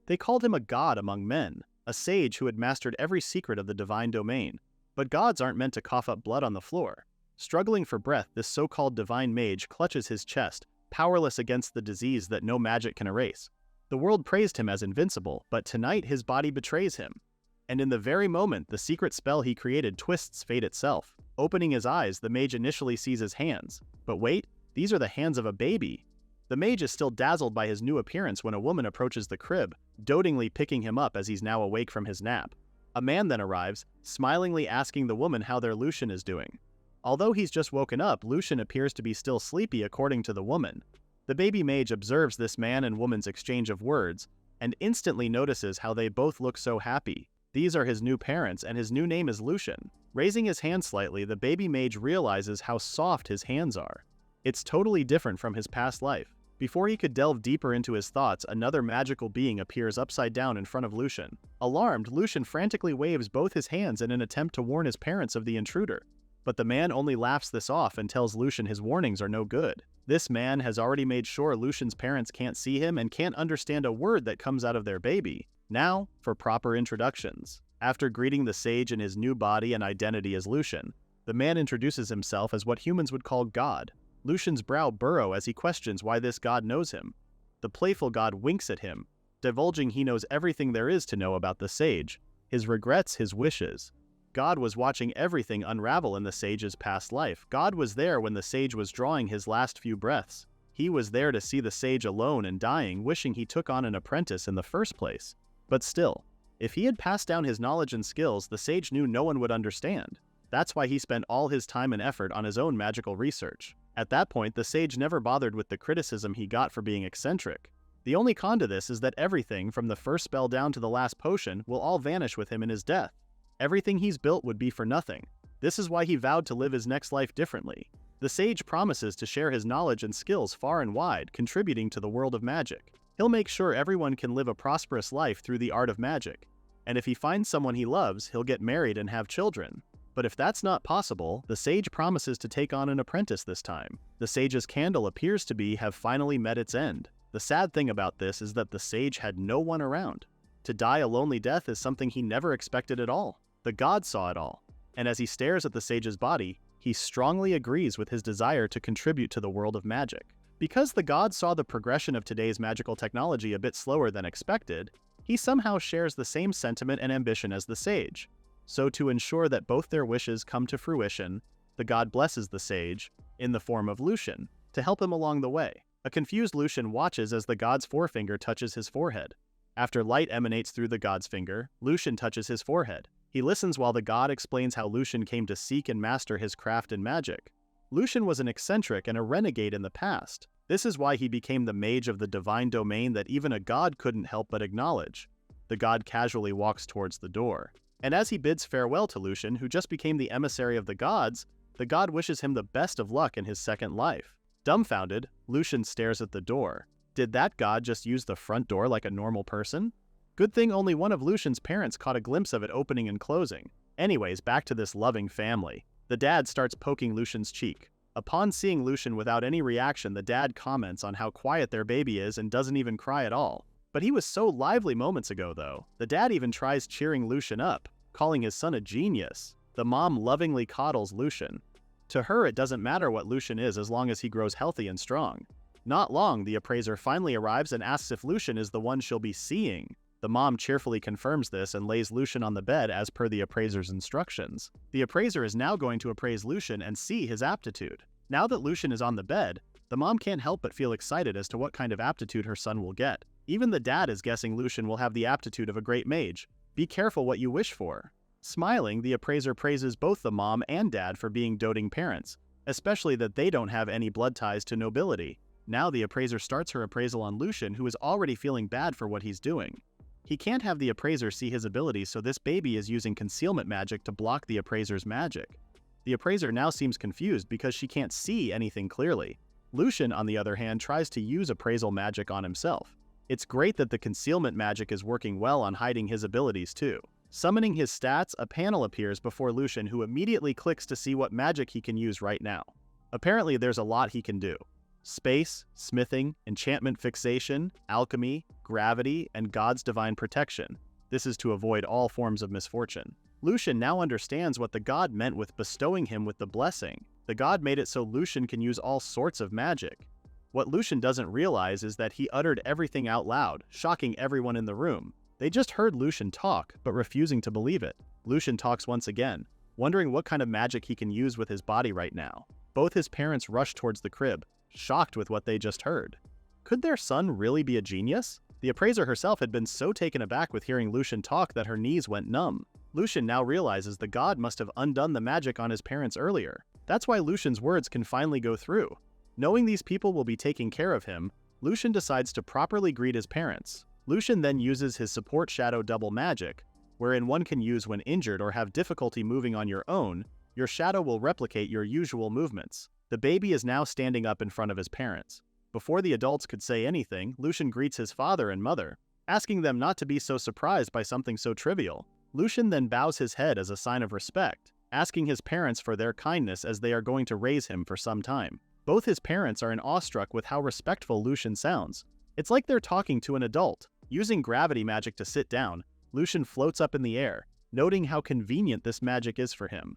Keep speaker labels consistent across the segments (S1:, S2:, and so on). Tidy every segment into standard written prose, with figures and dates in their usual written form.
S1: They called him a god among men, a sage who had mastered every secret of the divine domain. But gods aren't meant to cough up blood on the floor. Struggling for breath, this so-called divine mage clutches his chest, powerless against the disease that no magic can erase. The world praised him as invincible, but tonight his body betrays him. And in the very moment the secret spell he created twists fate itself. Opening his eyes, the mage initially sees his hands. But wait, these are the hands of a baby. The mage is still dazzled by his new appearance when a woman approaches the crib, dotingly picking him up as he's now awake from his nap. A man then arrives, smilingly asking the woman how their Lucien is doing. Although he's just woken up, Lucien appears to be still sleepy according to the woman. The baby mage observes this man and woman's exchange of words, and instantly notices how they both look so happy. These are his new parents, and his new name is Lucien. Raising his hand slightly, the baby mage realizes how soft his hands are. It's totally different from his past life. Before he could delve deeper into his thoughts, another magical being appears upside down in front of Lucien. Alarmed, Lucien frantically waves both his hands in an attempt to warn his parents of the intruder. But the man only laughs this off and tells Lucien his warnings are no good. This man has already made sure Lucien's parents can't see him and can't understand a word that comes out of their baby. Now, for proper introductions. After greeting the sage in his new body and identity as Lucien, the man introduces himself as what humans would call God. Lucien's brow burrow as he questions why this god knows him. The playful god winks at him, divulging he knows everything there is to know about the sage, his regrets, his wishes. God was watching everything unravel in the sage's past life. God was there when the sage was drawing his last few breaths. He was there to see the sage alone and dying, wishing he took on an apprentice in the first place. But still, if he had passed down his knowledge and skills, the sage knew no one would understand. That's why he spent all his time and effort on his own magical research. At that point, the sage never bothered with the criticism he got for being eccentric. The only con to this is that everything, from the first spell down to the last potion, will all vanish with him in his death. Everything he's built would be for nothing. This is why he vowed to live his next life differently. The sage promises to share his knowledge and skills far and wide, contributing to the world of magic. He'll make sure everyone can live a prosperous life through the art of magic. And if he finds someone he loves, he'll get married and have children. But if that's not possible, the sage promises to take on an apprentice this time. The sage's candle appears to have finally met its end. The sad thing about this is that the sage had no one around. To die a lonely death is something he never expected at all. The god saw it all. And as he stares at the sage's body, he strongly agrees with his desire to contribute to the world of magic. Because the god saw the progression of today's magical technology a bit slower than expected, he somehow shares the same sentiment and ambition as the sage. So to ensure that both their wishes come to fruition, the god blesses the sage, in the form of Lucien, to help him along the way. A confused Lucien watches as the god's forefinger touches his forehead. After light emanates through the god's finger, Lucien touches his forehead. He listens while the god explains how Lucien came to seek and master his craft in magic. Lucien was an eccentric and a renegade in the past. This is why he became the mage of the divine domain that even a god couldn't help but acknowledge. The god casually walks towards the door. And as he bids farewell to Lucien, who just became the emissary of the god wishes him the best of luck in his second life. Dumbfounded, Lucien stares at the door. Did that god just use the front door like a normal person? Good thing only one of Lucien's parents caught a glimpse of it opening and closing. Anyways, back to this loving family. The dad starts poking Lucien's cheek. Upon seeing Lucien without any reaction, the dad comments on how quiet their baby is and doesn't even cry at all. But he was so lively moments ago though. The dad even tries cheering Lucien up, calling his son a genius. The mom lovingly coddles Lucien. To her, it doesn't matter what Lucien is as long as he grows healthy and strong. Not long, the appraiser finally arrives and asks if Lucien is the one she'll be seeing. The mom cheerfully confirms this and lays Lucien on the bed as per the appraiser's instructions. The appraiser is now going to appraise Lucien and see his aptitude. Now that Lucien is on the bed, the mom can't help but feel excited as to what kind of aptitude her son will get. Even the dad is guessing Lucien will have the aptitude of a great mage. Be careful what you wish for. Smiling, the appraiser praises both the mom and dad for being doting parents, especially that they don't have any blood ties to nobility. Now the appraiser starts her appraisal on Lucien, who is already feeling bad for what he's doing. He can't have the appraiser see his abilities, so this baby is using concealment magic to block the appraiser's magic. The appraiser now seems confused because she can't see anything clearly. Lucien, on the other hand, tries to use appraisal magic on himself. It's great that the concealment magic is working well on hiding his abilities too. Summoning his stats, a panel appears before Lucien, who immediately clicks to see what magic he can use right now. Apparently there's a lot he can do. space, smithing, enchantment fixation, alchemy, gravity, and God's divine protection. This is to avoid all forms of misfortune. Lucien now understands what the god meant with bestowing him with the blessing. The god made it so Lucien can use all sorts of magic. What Lucien doesn't realize is that he uttered everything out loud, shocking everyone in the room. They just heard Lucien talk, but refusing to believe it. Lucien talks once again, wondering what kind of magic he can use with his body right now. Both his parents rush towards the crib, shocked with what they just heard. Could their son really be a genius? The appraiser herself had been so taken aback with hearing Lucien talk that her knees went numb. Lucien now realizes the god must have undone the magic on his parents earlier. That's why Lucien's words can finally go through. Knowing these people will be taking care of him, Lucien decides to properly greet his parents. Lucien then uses his support shadow double magic, wherein one can use when injured or have difficulty moving on your own. Your shadow will replicate your usual movements. The baby is now standing up in front of his parents. Before the adults could say anything, Lucien greets his father and mother, asking them not to be so surprised by something so trivial. Lucien then bows his head as a sign of respect, asking his parents for their kindness as they are going to raise him for some time. Both his parents are awestruck with how respectful Lucien sounds. It's like they're talking to an adult. Using gravity magic to sit down, Lucien floats up in the air, noting how convenient this magic is for him.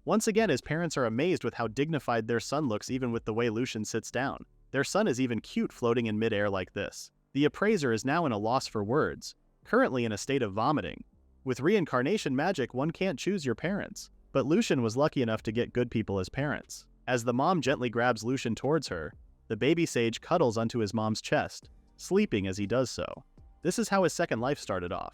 S1: Once again, his parents are amazed with how dignified their son looks even with the way Lucien sits down. Their son is even cute floating in midair like this. The appraiser is now in a loss for words, currently in a state of vomiting. With reincarnation magic, one can't choose your parents. But Lucien was lucky enough to get good people as parents. As the mom gently grabs Lucien towards her, the baby sage cuddles onto his mom's chest, sleeping as he does so. This is how his second life started off.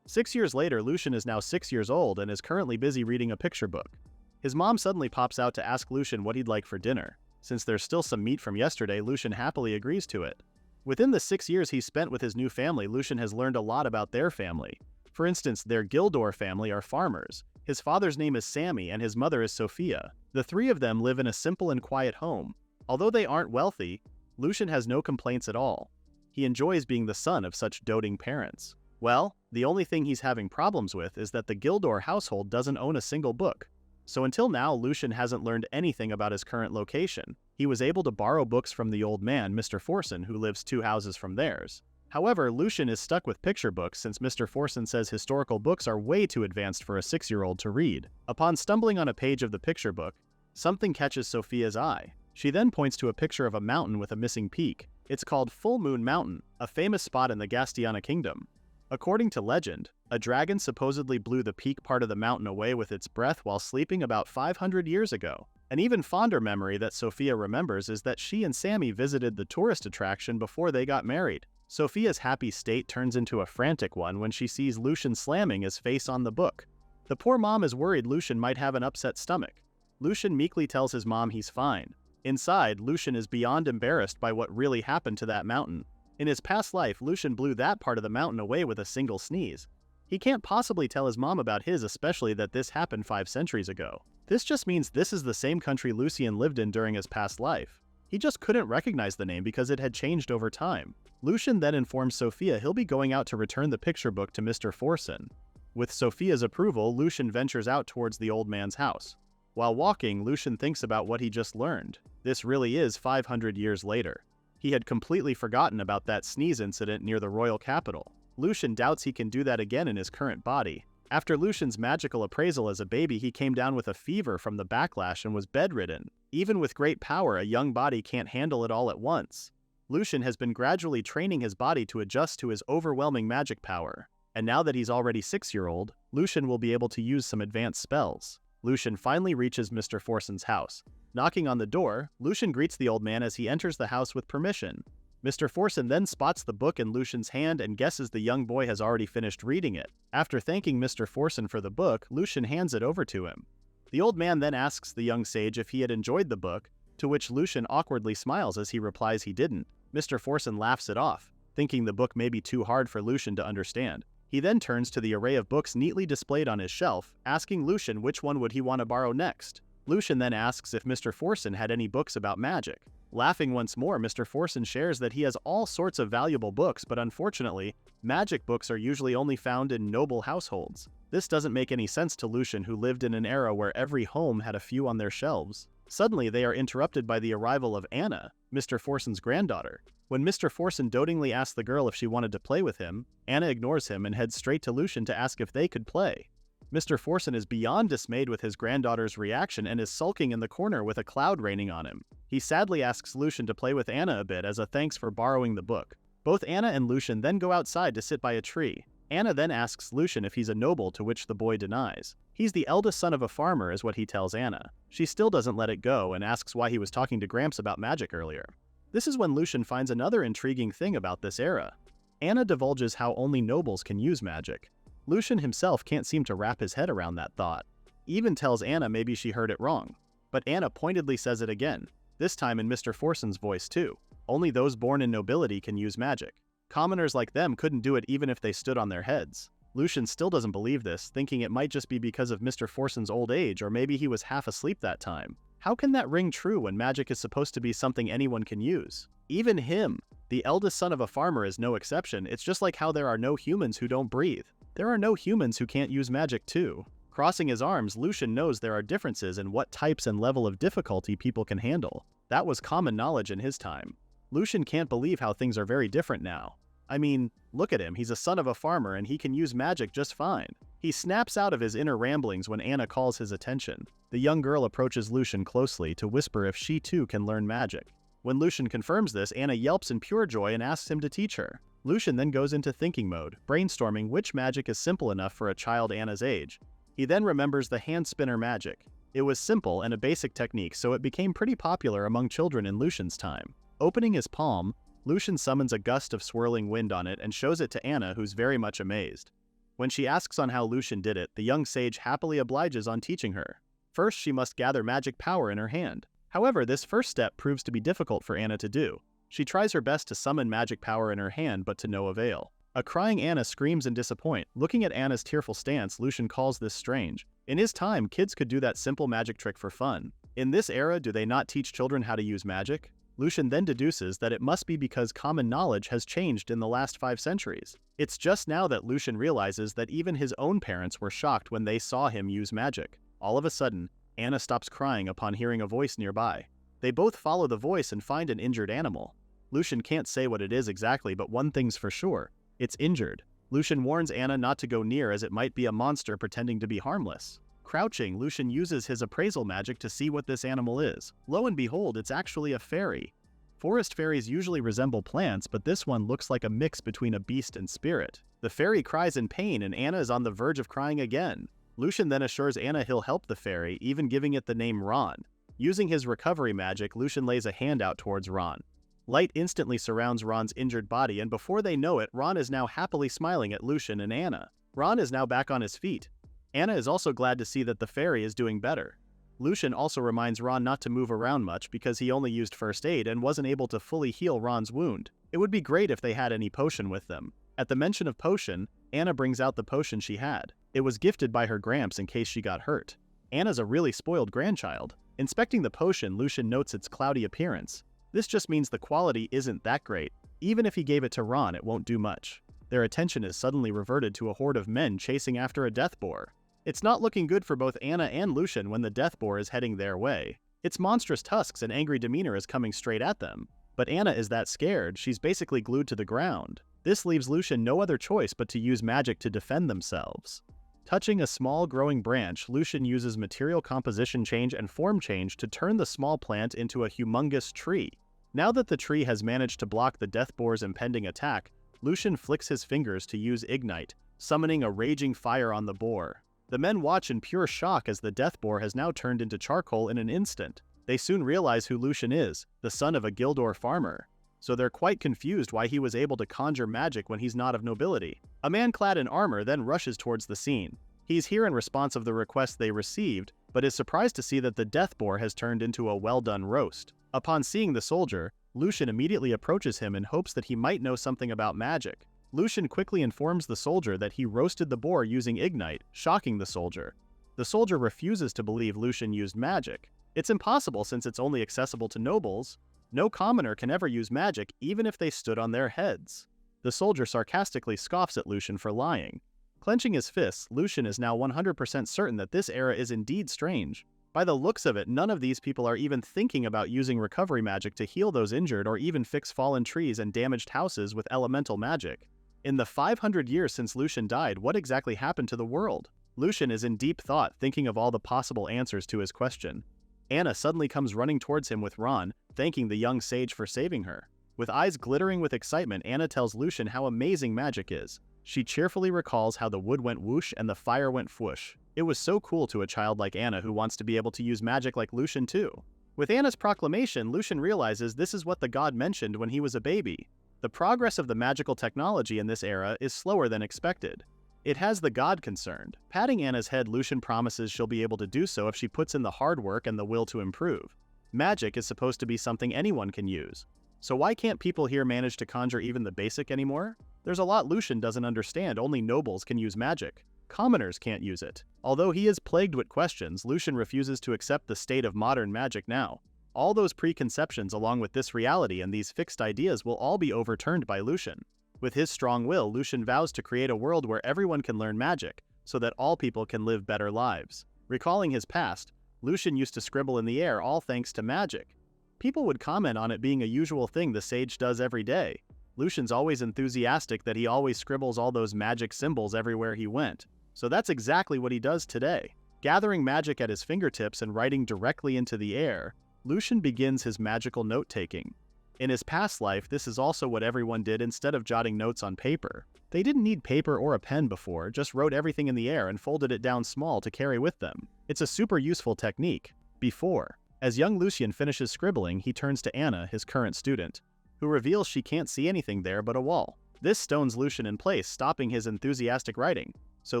S1: 6 years later, Lucien is now 6 years old and is currently busy reading a picture book. His mom suddenly pops out to ask Lucien what he'd like for dinner. Since there's still some meat from yesterday, Lucien happily agrees to it. Within the 6 years he spent with his new family, Lucien has learned a lot about their family. For instance, their Gildor family are farmers. His father's name is Sammy and his mother is Sophia. The three of them live in a simple and quiet home. Although they aren't wealthy, Lucien has no complaints at all. He enjoys being the son of such doting parents. Well, the only thing he's having problems with is that the Gildor household doesn't own a single book. So until now, Lucien hasn't learned anything about his current location. He was able to borrow books from the old man, Mr. Forsen, who lives 2 houses from theirs. However, Lucien is stuck with picture books since Mr. Forsen says historical books are way too advanced for a 6-year-old to read. Upon stumbling on a page of the picture book, something catches Sophia's eye. She then points to a picture of a mountain with a missing peak. It's called Full Moon Mountain, a famous spot in the Gastiana Kingdom. According to legend, a dragon supposedly blew the peak part of the mountain away with its breath while sleeping about 500 years ago. An even fonder memory that Sophia remembers is that she and Sammy visited the tourist attraction before they got married. Sophia's happy state turns into a frantic one when she sees Lucien slamming his face on the book. The poor mom is worried Lucien might have an upset stomach. Lucien meekly tells his mom he's fine. Inside, Lucien is beyond embarrassed by what really happened to that mountain. In his past life, Lucien blew that part of the mountain away with a single sneeze. He can't possibly tell his mom about his, especially that this happened 5 centuries ago. This just means this is the same country Lucien lived in during his past life. He just couldn't recognize the name because it had changed over time. Lucien then informs Sophia he'll be going out to return the picture book to Mr. Forsen. With Sophia's approval, Lucien ventures out towards the old man's house. While walking, Lucien thinks about what he just learned. This really is 500 years later. He had completely forgotten about that sneeze incident near the royal capital. Lucien doubts he can do that again in his current body. After Lucien's magical appraisal as a baby, he came down with a fever from the backlash and was bedridden. Even with great power, a young body can't handle it all at once. Lucien has been gradually training his body to adjust to his overwhelming magic power. And now that he's already 6-year-old, Lucien will be able to use some advanced spells. Lucien finally reaches Mr. Forsen's house. Knocking on the door, Lucien greets the old man as he enters the house with permission. Mr. Forsen then spots the book in Lucien's hand and guesses the young boy has already finished reading it. After thanking Mr. Forsen for the book, Lucien hands it over to him. The old man then asks the young sage if he had enjoyed the book, to which Lucien awkwardly smiles as he replies he didn't. Mr. Forsen laughs it off, thinking the book may be too hard for Lucien to understand. He then turns to the array of books neatly displayed on his shelf, asking Lucien which one would he want to borrow next. Lucien then asks if Mr. Forsen had any books about magic. Laughing once more, Mr. Forsen shares that he has all sorts of valuable books, but unfortunately, magic books are usually only found in noble households. This doesn't make any sense to Lucien, who lived in an era where every home had a few on their shelves. Suddenly, they are interrupted by the arrival of Anna, Mr. Forson's granddaughter. When Mr. Forson dotingly asks the girl if she wanted to play with him, Anna ignores him and heads straight to Lucien to ask if they could play. Mr. Forson is beyond dismayed with his granddaughter's reaction and is sulking in the corner with a cloud raining on him. He sadly asks Lucien to play with Anna a bit as a thanks for borrowing the book. Both Anna and Lucien then go outside to sit by a tree. Anna then asks Lucien if he's a noble, to which the boy denies. He's the eldest son of a farmer is what he tells Anna. She still doesn't let it go and asks why he was talking to Gramps about magic earlier. This is when Lucien finds another intriguing thing about this era. Anna divulges how only nobles can use magic. Lucien himself can't seem to wrap his head around that thought. He even tells Anna maybe she heard it wrong. But Anna pointedly says it again, this time in Mr. Forson's voice too. Only those born in nobility can use magic. Commoners like them couldn't do it even if they stood on their heads. Lucien still doesn't believe this, thinking it might just be because of Mr. Forson's old age, or maybe he was half asleep that time. How can that ring true when magic is supposed to be something anyone can use? Even him, the eldest son of a farmer, is no exception. It's just like how there are no humans who don't breathe. There are no humans who can't use magic too. Crossing his arms, Lucien knows there are differences in what types and level of difficulty people can handle. That was common knowledge in his time. Lucien can't believe how things are very different now. I mean, look at him, he's a son of a farmer and he can use magic just fine. He snaps out of his inner ramblings when Anna calls his attention. The young girl approaches Lucien closely to whisper if she too can learn magic. When Lucien confirms this, Anna yelps in pure joy and asks him to teach her. Lucien then goes into thinking mode, brainstorming which magic is simple enough for a child Anna's age. He then remembers the hand spinner magic. It was simple and a basic technique, so it became pretty popular among children in Lucien's time. Opening his palm, Lucien summons a gust of swirling wind on it and shows it to Anna, who's very much amazed. When she asks on how Lucien did it, the young sage happily obliges on teaching her. First, she must gather magic power in her hand. However, this first step proves to be difficult for Anna to do. She tries her best to summon magic power in her hand, but to no avail. A crying Anna screams in disappointment. Looking at Anna's tearful stance, Lucien calls this strange. In his time, kids could do that simple magic trick for fun. In this era, do they not teach children how to use magic? Lucien then deduces that it must be because common knowledge has changed in the last 5 centuries. It's just now that Lucien realizes that even his own parents were shocked when they saw him use magic. All of a sudden, Anna stops crying upon hearing a voice nearby. They both follow the voice and find an injured animal. Lucien can't say what it is exactly, but one thing's for sure. It's injured. Lucien warns Anna not to go near as it might be a monster pretending to be harmless. Crouching, Lucien uses his appraisal magic to see what this animal is. Lo and behold, it's actually a fairy. Forest fairies usually resemble plants, but this one looks like a mix between a beast and spirit. The fairy cries in pain and Anna is on the verge of crying again. Lucien then assures Anna he'll help the fairy, even giving it the name Ron. Using his recovery magic, Lucien lays a hand out towards Ron. Light instantly surrounds Ron's injured body, and before they know it, Ron is now happily smiling at Lucien and Anna. Ron is now back on his feet. Anna is also glad to see that the fairy is doing better. Lucien also reminds Ron not to move around much because he only used first aid and wasn't able to fully heal Ron's wound. It would be great if they had any potion with them. At the mention of potion, Anna brings out the potion she had. It was gifted by her Gramps in case she got hurt. Anna's a really spoiled grandchild. Inspecting the potion, Lucien notes its cloudy appearance. This just means the quality isn't that great. Even if he gave it to Ron, it won't do much. Their attention is suddenly reverted to a horde of men chasing after a death boar. It's not looking good for both Anna and Lucien when the death boar is heading their way. Its monstrous tusks and angry demeanor is coming straight at them. But Anna is that scared, she's basically glued to the ground. This leaves Lucien no other choice but to use magic to defend themselves. Touching a small growing branch, Lucien uses material composition change and form change to turn the small plant into a humongous tree. Now that the tree has managed to block the death boar's impending attack, Lucien flicks his fingers to use Ignite, summoning a raging fire on the boar. The men watch in pure shock as the death boar has now turned into charcoal in an instant. They soon realize who Lucien is, the son of a Gildor farmer. So they're quite confused why he was able to conjure magic when he's not of nobility. A man clad in armor then rushes towards the scene. He's here in response of the request they received, but is surprised to see that the death boar has turned into a well-done roast. Upon seeing the soldier, Lucien immediately approaches him in hopes that he might know something about magic. Lucien quickly informs the soldier that he roasted the boar using Ignite, shocking the soldier. The soldier refuses to believe Lucien used magic. It's impossible since it's only accessible to nobles. No commoner can ever use magic even if they stood on their heads. The soldier sarcastically scoffs at Lucien for lying. Clenching his fists, Lucien is now 100% certain that this era is indeed strange. By the looks of it, none of these people are even thinking about using recovery magic to heal those injured or even fix fallen trees and damaged houses with elemental magic. In the 500 years since Lucien died, what exactly happened to the world? Lucien is in deep thought, thinking of all the possible answers to his question. Anna suddenly comes running towards him with Ron, thanking the young sage for saving her. With eyes glittering with excitement, Anna tells Lucien how amazing magic is. She cheerfully recalls how the wood went whoosh and the fire went fwoosh. It was so cool to a child like Anna who wants to be able to use magic like Lucien too. With Anna's proclamation, Lucien realizes this is what the god mentioned when he was a baby. The progress of the magical technology in this era is slower than expected. It has the god concerned. Patting Anna's head, Lucien promises she'll be able to do so if she puts in the hard work and the will to improve. Magic is supposed to be something anyone can use. So why can't people here manage to conjure even the basic anymore? There's a lot Lucien doesn't understand. Only nobles can use magic. Commoners can't use it. Although he is plagued with questions, Lucien refuses to accept the state of modern magic now. All those preconceptions along with this reality and these fixed ideas will all be overturned by Lucien. With his strong will, Lucien vows to create a world where everyone can learn magic, so that all people can live better lives. Recalling his past, Lucien used to scribble in the air all thanks to magic. People would comment on it being a usual thing the sage does every day. Lucien's always enthusiastic that he always scribbles all those magic symbols everywhere he went. So that's exactly what he does today. Gathering magic at his fingertips and writing directly into the air, Lucien begins his magical note-taking. In his past life, this is also what everyone did instead of jotting notes on paper. They didn't need paper or a pen before, just wrote everything in the air and folded it down small to carry with them. It's a super useful technique. Before. As young Lucien finishes scribbling, he turns to Anna, his current student, who reveals she can't see anything there but a wall. This stones Lucien in place, stopping his enthusiastic writing. So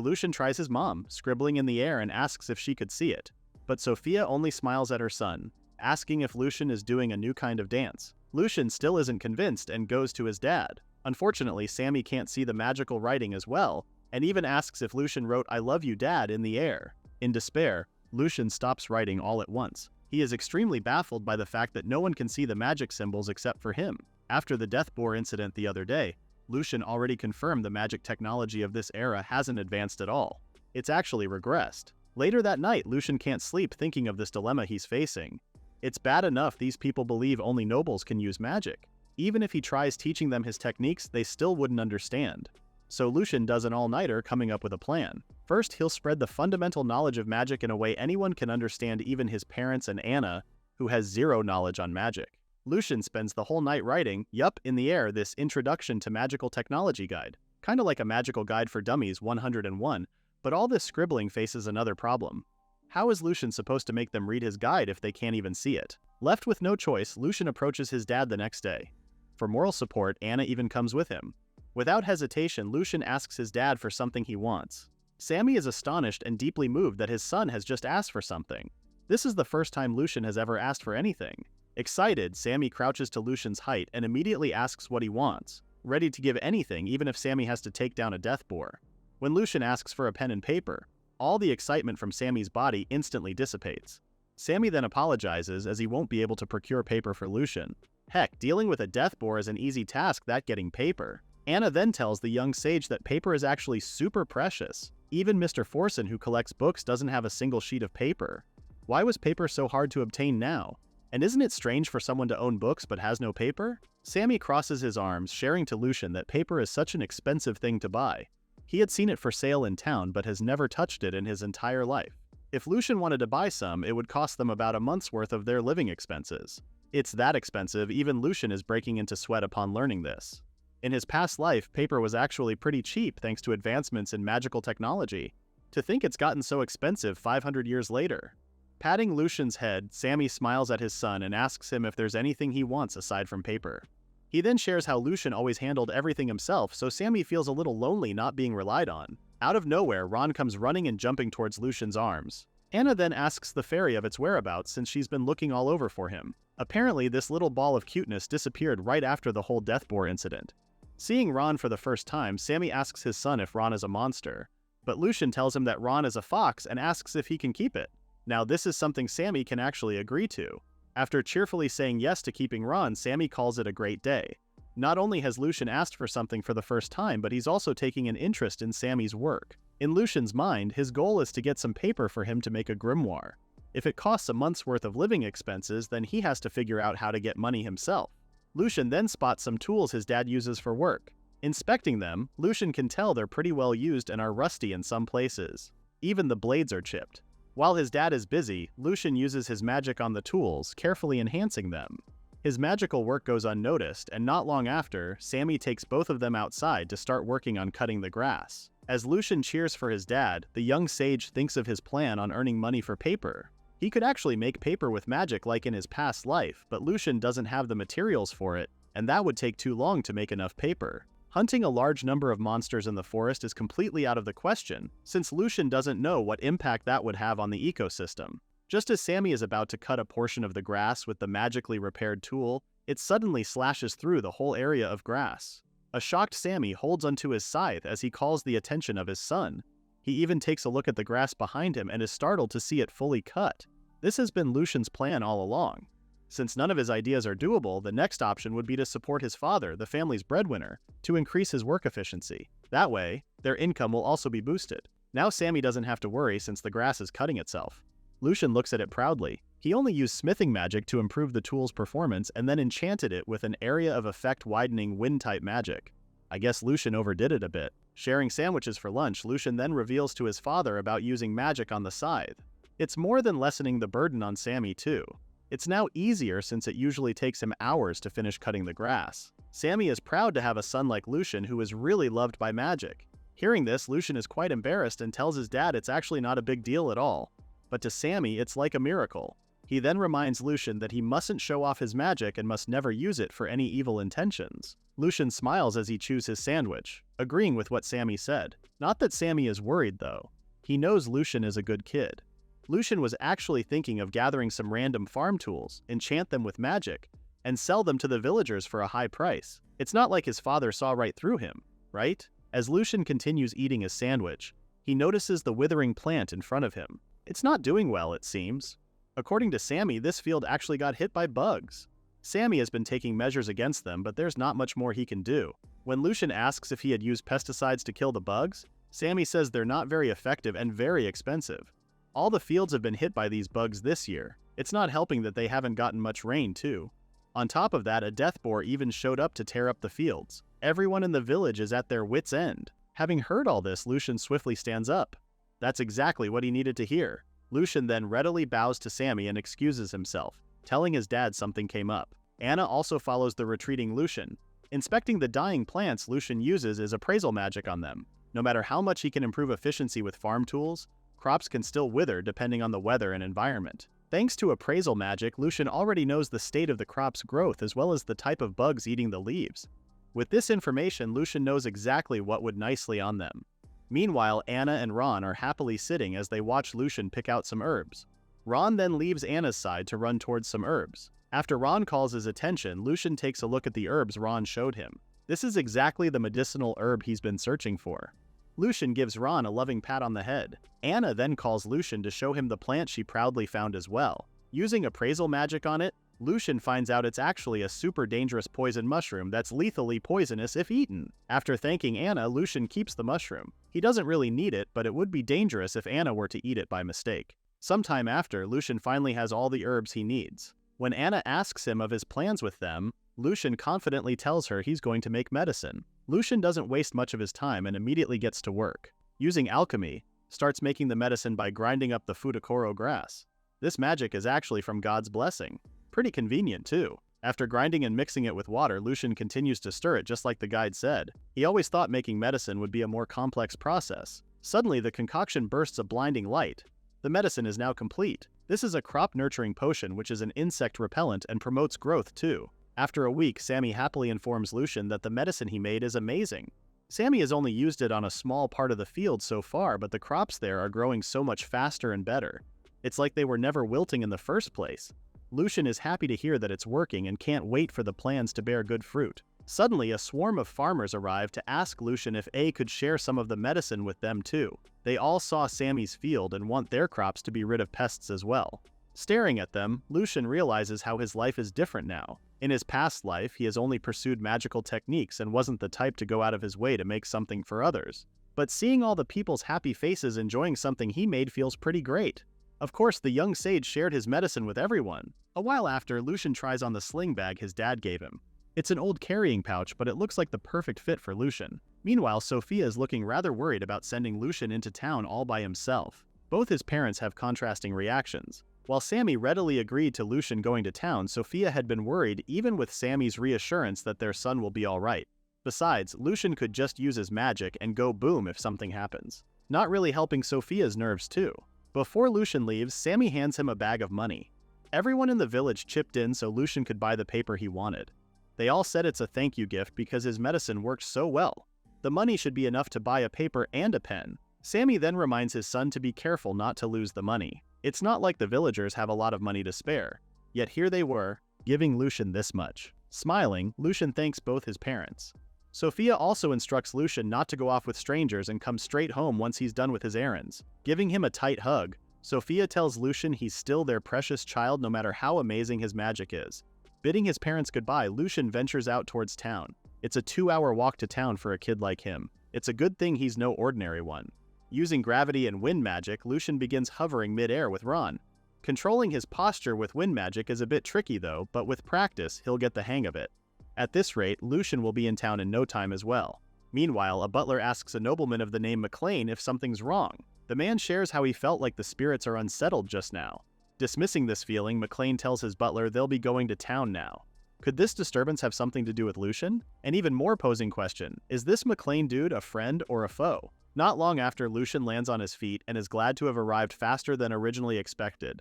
S1: Lucien tries his mom, scribbling in the air, and asks if she could see it. But Sophia only smiles at her son, asking if Lucien is doing a new kind of dance. Lucien still isn't convinced and goes to his dad. Unfortunately, Sammy can't see the magical writing as well, and even asks if Lucien wrote "I love you, Dad" in the air. In despair, Lucien stops writing all at once. He is extremely baffled by the fact that no one can see the magic symbols except for him. After the death boar incident the other day, Lucien already confirmed the magic technology of this era hasn't advanced at all. It's actually regressed. Later that night, Lucien can't sleep thinking of this dilemma he's facing. It's bad enough these people believe only nobles can use magic. Even if he tries teaching them his techniques, they still wouldn't understand. So Lucien does an all-nighter coming up with a plan. First, he'll spread the fundamental knowledge of magic in a way anyone can understand, even his parents and Anna, who has zero knowledge on magic. Lucien spends the whole night writing, in the air, this Introduction to Magical Technology guide. Kinda like a magical guide for dummies 101, but all this scribbling faces another problem. How is Lucien supposed to make them read his guide if they can't even see it? Left with no choice, Lucien approaches his dad the next day. For moral support, Anna even comes with him. Without hesitation, Lucien asks his dad for something he wants. Sammy is astonished and deeply moved that his son has just asked for something. This is the first time Lucien has ever asked for anything. Excited, Sammy crouches to Lucien's height and immediately asks what he wants, ready to give anything even if Sammy has to take down a death boar. When Lucien asks for a pen and paper, all the excitement from Sammy's body instantly dissipates. Sammy then apologizes as he won't be able to procure paper for Lucien. Heck, dealing with a death boar is an easy task, that getting paper. Anna then tells the young sage that paper is actually super precious. Even Mr. Forson, who collects books, doesn't have a single sheet of paper. Why was paper so hard to obtain now? And isn't it strange for someone to own books but has no paper? Sammy crosses his arms, sharing to Lucien that paper is such an expensive thing to buy. He had seen it for sale in town but has never touched it in his entire life. If Lucien wanted to buy some, it would cost them about a month's worth of their living expenses. It's that expensive, even Lucien is breaking into sweat upon learning this. In his past life, paper was actually pretty cheap thanks to advancements in magical technology. To think it's gotten so expensive 500 years later. Patting Lucien's head, Sammy smiles at his son and asks him if there's anything he wants aside from paper. He then shares how Lucien always handled everything himself, so Sammy feels a little lonely not being relied on. Out of nowhere, Ron comes running and jumping towards Lucien's arms. Anna then asks the fairy of its whereabouts since she's been looking all over for him. Apparently, this little ball of cuteness disappeared right after the whole death boar incident. Seeing Ron for the first time, Sammy asks his son if Ron is a monster, but Lucien tells him that Ron is a fox and asks if he can keep it. Now this is something Sammy can actually agree to. After cheerfully saying yes to keeping Ron, Sammy calls it a great day. Not only has Lucien asked for something for the first time, but he's also taking an interest in Sammy's work. In Lucien's mind, his goal is to get some paper for him to make a grimoire. If it costs a month's worth of living expenses, then he has to figure out how to get money himself. Lucien then spots some tools his dad uses for work. Inspecting them, Lucien can tell they're pretty well used and are rusty in some places. Even the blades are chipped. While his dad is busy, Lucien uses his magic on the tools, carefully enhancing them. His magical work goes unnoticed, and not long after, Sammy takes both of them outside to start working on cutting the grass. As Lucien cheers for his dad, the young sage thinks of his plan on earning money for paper. He could actually make paper with magic like in his past life, but Lucien doesn't have the materials for it, and that would take too long to make enough paper. Hunting a large number of monsters in the forest is completely out of the question, since Lucien doesn't know what impact that would have on the ecosystem. Just as Sammy is about to cut a portion of the grass with the magically repaired tool, it suddenly slashes through the whole area of grass. A shocked Sammy holds onto his scythe as he calls the attention of his son. He even takes a look at the grass behind him and is startled to see it fully cut. This has been Lucien's plan all along. Since none of his ideas are doable, the next option would be to support his father, the family's breadwinner, to increase his work efficiency. That way, their income will also be boosted. Now Sammy doesn't have to worry since the grass is cutting itself. Lucien looks at it proudly. He only used smithing magic to improve the tool's performance and then enchanted it with an area of effect widening wind-type magic. I guess Lucien overdid it a bit. Sharing sandwiches for lunch, Lucien then reveals to his father about using magic on the scythe. It's more than lessening the burden on Sammy too. It's now easier since it usually takes him hours to finish cutting the grass. Sammy is proud to have a son like Lucien who is really loved by magic. Hearing this, Lucien is quite embarrassed and tells his dad it's actually not a big deal at all. But to Sammy, it's like a miracle. He then reminds Lucien that he mustn't show off his magic and must never use it for any evil intentions. Lucien smiles as he chews his sandwich, agreeing with what Sammy said. Not that Sammy is worried though. He knows Lucien is a good kid. Lucien was actually thinking of gathering some random farm tools, enchant them with magic, and sell them to the villagers for a high price. It's not like his father saw right through him, right? As Lucien continues eating his sandwich, he notices the withering plant in front of him. It's not doing well, it seems. According to Sammy, this field actually got hit by bugs. Sammy has been taking measures against them, but there's not much more he can do. When Lucien asks if he had used pesticides to kill the bugs, Sammy says they're not very effective and very expensive. All the fields have been hit by these bugs this year. It's not helping that they haven't gotten much rain, too. On top of that, a death boar even showed up to tear up the fields. Everyone in the village is at their wits' end. Having heard all this, Lucien swiftly stands up. That's exactly what he needed to hear. Lucien then readily bows to Sammy and excuses himself, telling his dad something came up. Anna also follows the retreating Lucien. Inspecting the dying plants Lucien uses is appraisal magic on them. No matter how much he can improve efficiency with farm tools, crops can still wither depending on the weather and environment. Thanks to appraisal magic, Lucien already knows the state of the crop's growth as well as the type of bugs eating the leaves. With this information, Lucien knows exactly what would nicely on them. Meanwhile, Anna and Ron are happily sitting as they watch Lucien pick out some herbs. Ron then leaves Anna's side to run towards some herbs. After Ron calls his attention, Lucien takes a look at the herbs Ron showed him. This is exactly the medicinal herb he's been searching for. Lucien gives Ron a loving pat on the head. Anna then calls Lucien to show him the plant she proudly found as well. Using appraisal magic on it, Lucien finds out it's actually a super dangerous poison mushroom that's lethally poisonous if eaten. After thanking Anna, Lucien keeps the mushroom. He doesn't really need it, but it would be dangerous if Anna were to eat it by mistake. Sometime after, Lucien finally has all the herbs he needs. When Anna asks him of his plans with them, Lucien confidently tells her he's going to make medicine. Lucien doesn't waste much of his time and immediately gets to work. Using alchemy, starts making the medicine by grinding up the Fudokoro grass. This magic is actually from God's blessing. Pretty convenient too. After grinding and mixing it with water, Lucien continues to stir it just like the guide said. He always thought making medicine would be a more complex process. Suddenly, the concoction bursts a blinding light. The medicine is now complete. This is a crop-nurturing potion which is an insect repellent and promotes growth too. After a week, Sammy happily informs Lucien that the medicine he made is amazing. Sammy has only used it on a small part of the field so far, but the crops there are growing so much faster and better. It's like they were never wilting in the first place. Lucien is happy to hear that it's working and can't wait for the plans to bear good fruit. Suddenly, a swarm of farmers arrive to ask Lucien if A could share some of the medicine with them too. They all saw Sammy's field and want their crops to be rid of pests as well. Staring at them, Lucien realizes how his life is different now. In his past life, he has only pursued magical techniques and wasn't the type to go out of his way to make something for others. But seeing all the people's happy faces enjoying something he made feels pretty great. Of course, the young sage shared his medicine with everyone. A while after, Lucien tries on the sling bag his dad gave him. It's an old carrying pouch, but it looks like the perfect fit for Lucien. Meanwhile, Sophia is looking rather worried about sending Lucien into town all by himself. Both his parents have contrasting reactions. While Sammy readily agreed to Lucien going to town, Sophia had been worried even with Sammy's reassurance that their son will be alright. Besides, Lucien could just use his magic and go boom if something happens. Not really helping Sophia's nerves too. Before Lucien leaves, Sammy hands him a bag of money. Everyone in the village chipped in so Lucien could buy the paper he wanted. They all said it's a thank you gift because his medicine worked so well. The money should be enough to buy a paper and a pen. Sammy then reminds his son to be careful not to lose the money. It's not like the villagers have a lot of money to spare. Yet here they were, giving Lucien this much. Smiling, Lucien thanks both his parents. Sophia also instructs Lucien not to go off with strangers and come straight home once he's done with his errands. Giving him a tight hug, Sophia tells Lucien he's still their precious child no matter how amazing his magic is. Bidding his parents goodbye, Lucien ventures out towards town. It's a 2-hour walk to town for a kid like him. It's a good thing he's no ordinary one. Using gravity and wind magic, Lucien begins hovering mid-air with Ron. Controlling his posture with wind magic is a bit tricky though, but with practice, he'll get the hang of it. At this rate, Lucien will be in town in no time as well. Meanwhile, a butler asks a nobleman of the name McLean if something's wrong. The man shares how he felt like the spirits are unsettled just now. Dismissing this feeling, McLean tells his butler they'll be going to town now. Could this disturbance have something to do with Lucien? An even more posing question, is this McLean dude a friend or a foe? Not long after, Lucien lands on his feet and is glad to have arrived faster than originally expected.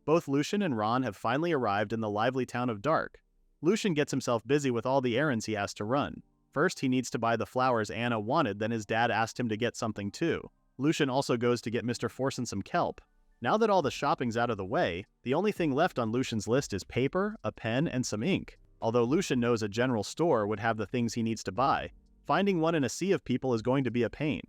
S1: Both Lucien and Ron have finally arrived in the lively town of Dark. Lucien gets himself busy with all the errands he has to run. First, he needs to buy the flowers Anna wanted, then his dad asked him to get something too. Lucien also goes to get Mr. Forson some kelp. Now that all the shopping's out of the way, the only thing left on Lucien's list is paper, a pen, and some ink. Although Lucien knows a general store would have the things he needs to buy, finding one in a sea of people is going to be a pain.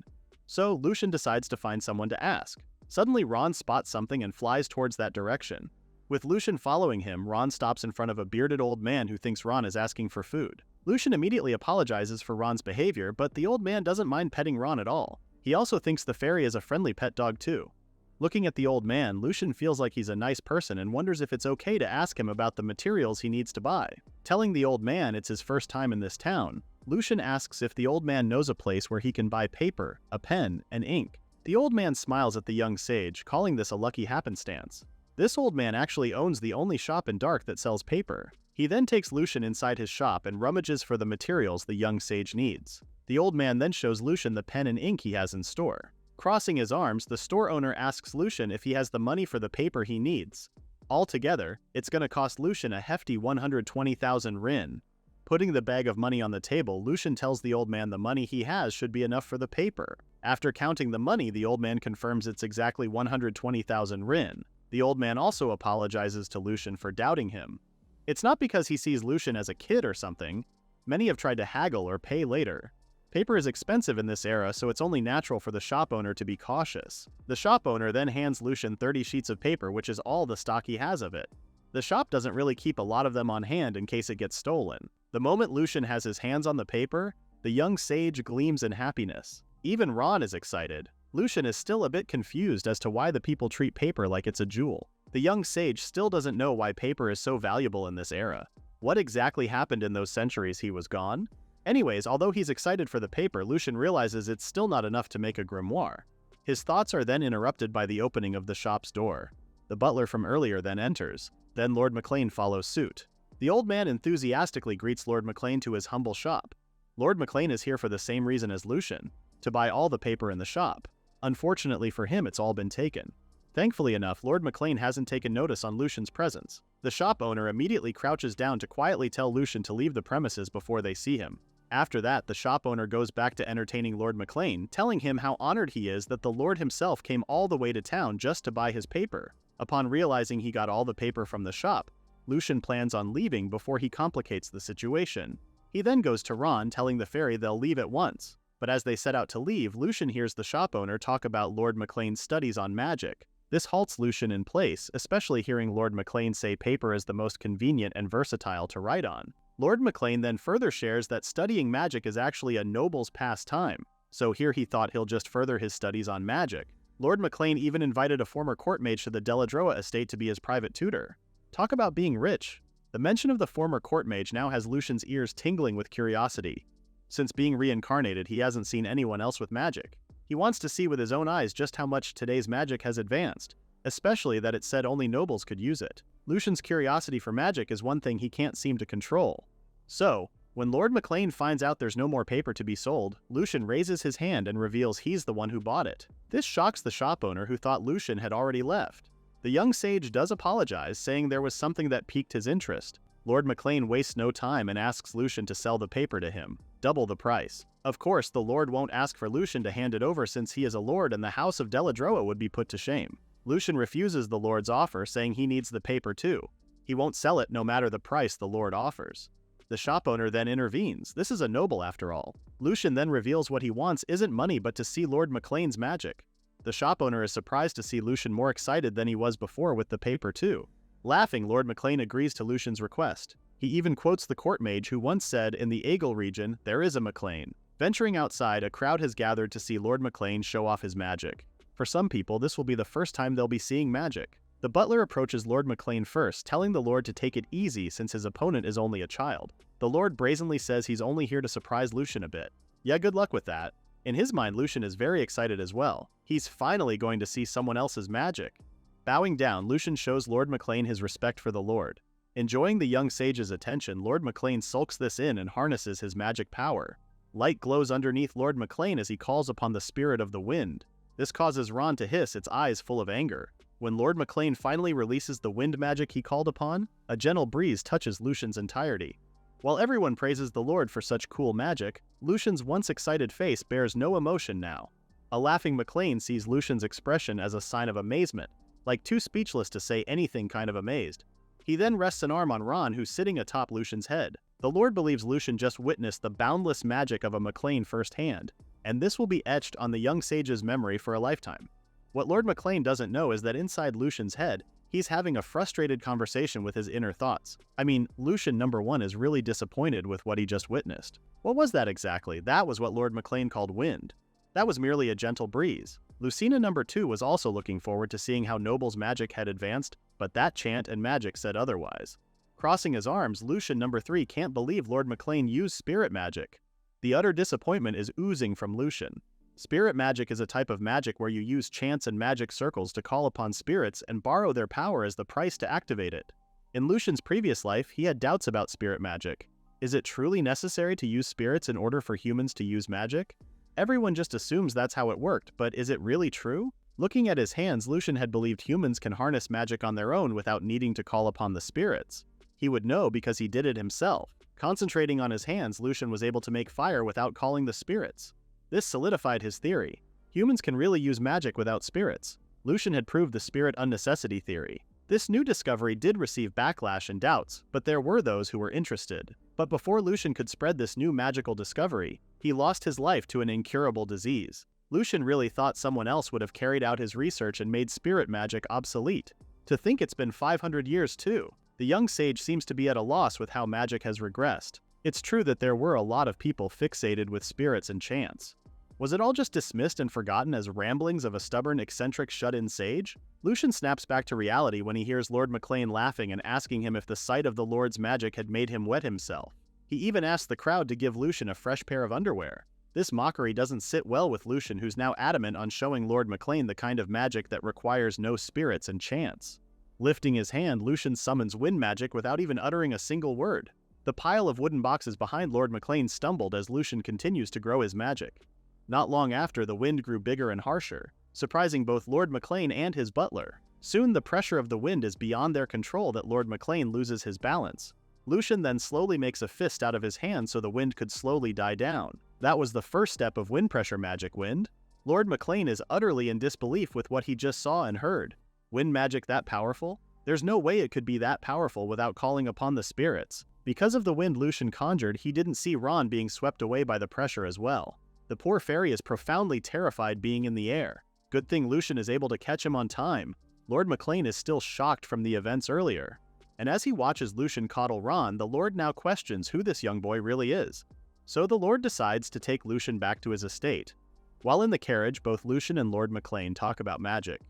S1: So, Lucien decides to find someone to ask. Suddenly, Ron spots something and flies towards that direction. With Lucien following him, Ron stops in front of a bearded old man who thinks Ron is asking for food. Lucien immediately apologizes for Ron's behavior, but the old man doesn't mind petting Ron at all. He also thinks the fairy is a friendly pet dog too. Looking at the old man, Lucien feels like he's a nice person and wonders if it's okay to ask him about the materials he needs to buy. Telling the old man it's his first time in this town, Lucien asks if the old man knows a place where he can buy paper, a pen, and ink. The old man smiles at the young sage, calling this a lucky happenstance. This old man actually owns the only shop in Dark that sells paper. He then takes Lucien inside his shop and rummages for the materials the young sage needs. The old man then shows Lucien the pen and ink he has in store. Crossing his arms, the store owner asks Lucien if he has the money for the paper he needs. Altogether, it's gonna cost Lucien a hefty 120,000 rin. Putting the bag of money on the table, Lucien tells the old man the money he has should be enough for the paper. After counting the money, the old man confirms it's exactly 120,000 rin. The old man also apologizes to Lucien for doubting him. It's not because he sees Lucien as a kid or something. Many have tried to haggle or pay later. Paper is expensive in this era, so it's only natural for the shop owner to be cautious. The shop owner then hands Lucien 30 sheets of paper, which is all the stock he has of it. The shop doesn't really keep a lot of them on hand in case it gets stolen. The moment Lucien has his hands on the paper, the young sage gleams in happiness. Even Ron is excited. Lucien is still a bit confused as to why the people treat paper like it's a jewel. The young sage still doesn't know why paper is so valuable in this era. What exactly happened in those centuries he was gone? Anyways, although he's excited for the paper, Lucien realizes it's still not enough to make a grimoire. His thoughts are then interrupted by the opening of the shop's door. The butler from earlier then enters. Then Lord McLean follows suit. The old man enthusiastically greets Lord McLean to his humble shop. Lord McLean is here for the same reason as Lucien, to buy all the paper in the shop. Unfortunately for him, it's all been taken. Thankfully enough, Lord McLean hasn't taken notice on Lucien's presence. The shop owner immediately crouches down to quietly tell Lucien to leave the premises before they see him. After that, the shop owner goes back to entertaining Lord McLean, telling him how honored he is that the Lord himself came all the way to town just to buy his paper. Upon realizing he got all the paper from the shop, Lucien plans on leaving before he complicates the situation. He then goes to Ron, telling the fairy they'll leave at once. But as they set out to leave, Lucien hears the shop owner talk about Lord McLean's studies on magic. This halts Lucien in place, especially hearing Lord McLean say paper is the most convenient and versatile to write on. Lord McLean then further shares that studying magic is actually a noble's pastime, so here he thought he'll just further his studies on magic. Lord McLean even invited a former court mage to the Deladroa estate to be his private tutor. Talk about being rich. The mention of the former court mage now has Lucien's ears tingling with curiosity. Since being reincarnated, he hasn't seen anyone else with magic. He wants to see with his own eyes just how much today's magic has advanced, especially that it said only nobles could use it. Lucien's curiosity for magic is one thing he can't seem to control. So, when Lord McLean finds out there's no more paper to be sold, Lucien raises his hand and reveals he's the one who bought it. This shocks the shop owner, who thought Lucien had already left. The young sage does apologize, saying there was something that piqued his interest. Lord McLean wastes no time and asks Lucien to sell the paper to him, double the price. Of course, the lord won't ask for Lucien to hand it over since he is a lord and the house of Deladroa would be put to shame. Lucien refuses the lord's offer, saying he needs the paper too. He won't sell it no matter the price the lord offers. The shop owner then intervenes. This is a noble after all. Lucien then reveals what he wants isn't money but to see Lord McLean's magic. The shop owner is surprised to see Lucien more excited than he was before with the paper too. Laughing, Lord McLean agrees to Lucien's request. He even quotes the court mage who once said, "In the Aigle region, there is a McLean." Venturing outside, a crowd has gathered to see Lord McLean show off his magic. For some people, this will be the first time they'll be seeing magic. The butler approaches Lord McLean first, telling the lord to take it easy since his opponent is only a child. The lord brazenly says he's only here to surprise Lucien a bit. Yeah, good luck with that. In his mind, Lucien is very excited as well. He's finally going to see someone else's magic. Bowing down, Lucien shows Lord McLean his respect for the lord. Enjoying the young sage's attention, Lord McLean sulks this in and harnesses his magic power. Light glows underneath Lord McLean as he calls upon the spirit of the wind. This causes Ron to hiss, its eyes full of anger. When Lord McLean finally releases the wind magic he called upon, a gentle breeze touches Lucien's entirety. While everyone praises the lord for such cool magic, Lucien's once excited face bears no emotion now. A laughing McLean sees Lucien's expression as a sign of amazement, like too speechless to say anything, kind of amazed. He then rests an arm on Ron, who's sitting atop Lucien's head. The lord believes Lucien just witnessed the boundless magic of a McLean firsthand, and this will be etched on the young sage's memory for a lifetime. What Lord McLean doesn't know is that inside Lucien's head, he's having a frustrated conversation with his inner thoughts. I mean, Lucien #1 is really disappointed with what he just witnessed. What was that exactly? That was what Lord McLean called wind. That was merely a gentle breeze. Lucina #2 was also looking forward to seeing how Noble's magic had advanced, but that chant and magic said otherwise. Crossing his arms, Lucien #3 can't believe Lord McLean used spirit magic. The utter disappointment is oozing from Lucien. Spirit magic is a type of magic where you use chants and magic circles to call upon spirits and borrow their power as the price to activate it. In Lucien's previous life, he had doubts about spirit magic. Is it truly necessary to use spirits in order for humans to use magic? Everyone just assumes that's how it worked, but is it really true? Looking at his hands, Lucien had believed humans can harness magic on their own without needing to call upon the spirits. He would know because he did it himself. Concentrating on his hands, Lucien was able to make fire without calling the spirits. This solidified his theory. Humans can really use magic without spirits. Lucien had proved the spirit unnecessity theory. This new discovery did receive backlash and doubts, but there were those who were interested. But before Lucien could spread this new magical discovery, he lost his life to an incurable disease. Lucien really thought someone else would have carried out his research and made spirit magic obsolete. To think it's been 500 years too. The young sage seems to be at a loss with how magic has regressed. It's true that there were a lot of people fixated with spirits and chants. Was it all just dismissed and forgotten as ramblings of a stubborn, eccentric, shut-in sage? Lucien snaps back to reality when he hears Lord McLean laughing and asking him if the sight of the Lord's magic had made him wet himself. He even asked the crowd to give Lucien a fresh pair of underwear. This mockery doesn't sit well with Lucien, who's now adamant on showing Lord McLean the kind of magic that requires no spirits and chants. Lifting his hand, Lucien summons wind magic without even uttering a single word. The pile of wooden boxes behind Lord McLean stumbled as Lucien continues to grow his magic. Not long after, the wind grew bigger and harsher, surprising both Lord McLean and his butler. Soon the pressure of the wind is beyond their control that Lord McLean loses his balance. Lucien then slowly makes a fist out of his hand so the wind could slowly die down. That was the first step of wind pressure magic. Wind? Lord McLean is utterly in disbelief with what he just saw and heard. Wind magic that powerful? There's no way it could be that powerful without calling upon the spirits. Because of the wind Lucien conjured, he didn't see Ron being swept away by the pressure as well. The poor fairy is profoundly terrified being in the air. Good thing Lucien is able to catch him on time. Lord McLean is still shocked from the events earlier. And as he watches Lucien coddle Ron, the Lord now questions who this young boy really is. So the Lord decides to take Lucien back to his estate. While in the carriage, both Lucien and Lord McLean talk about magic.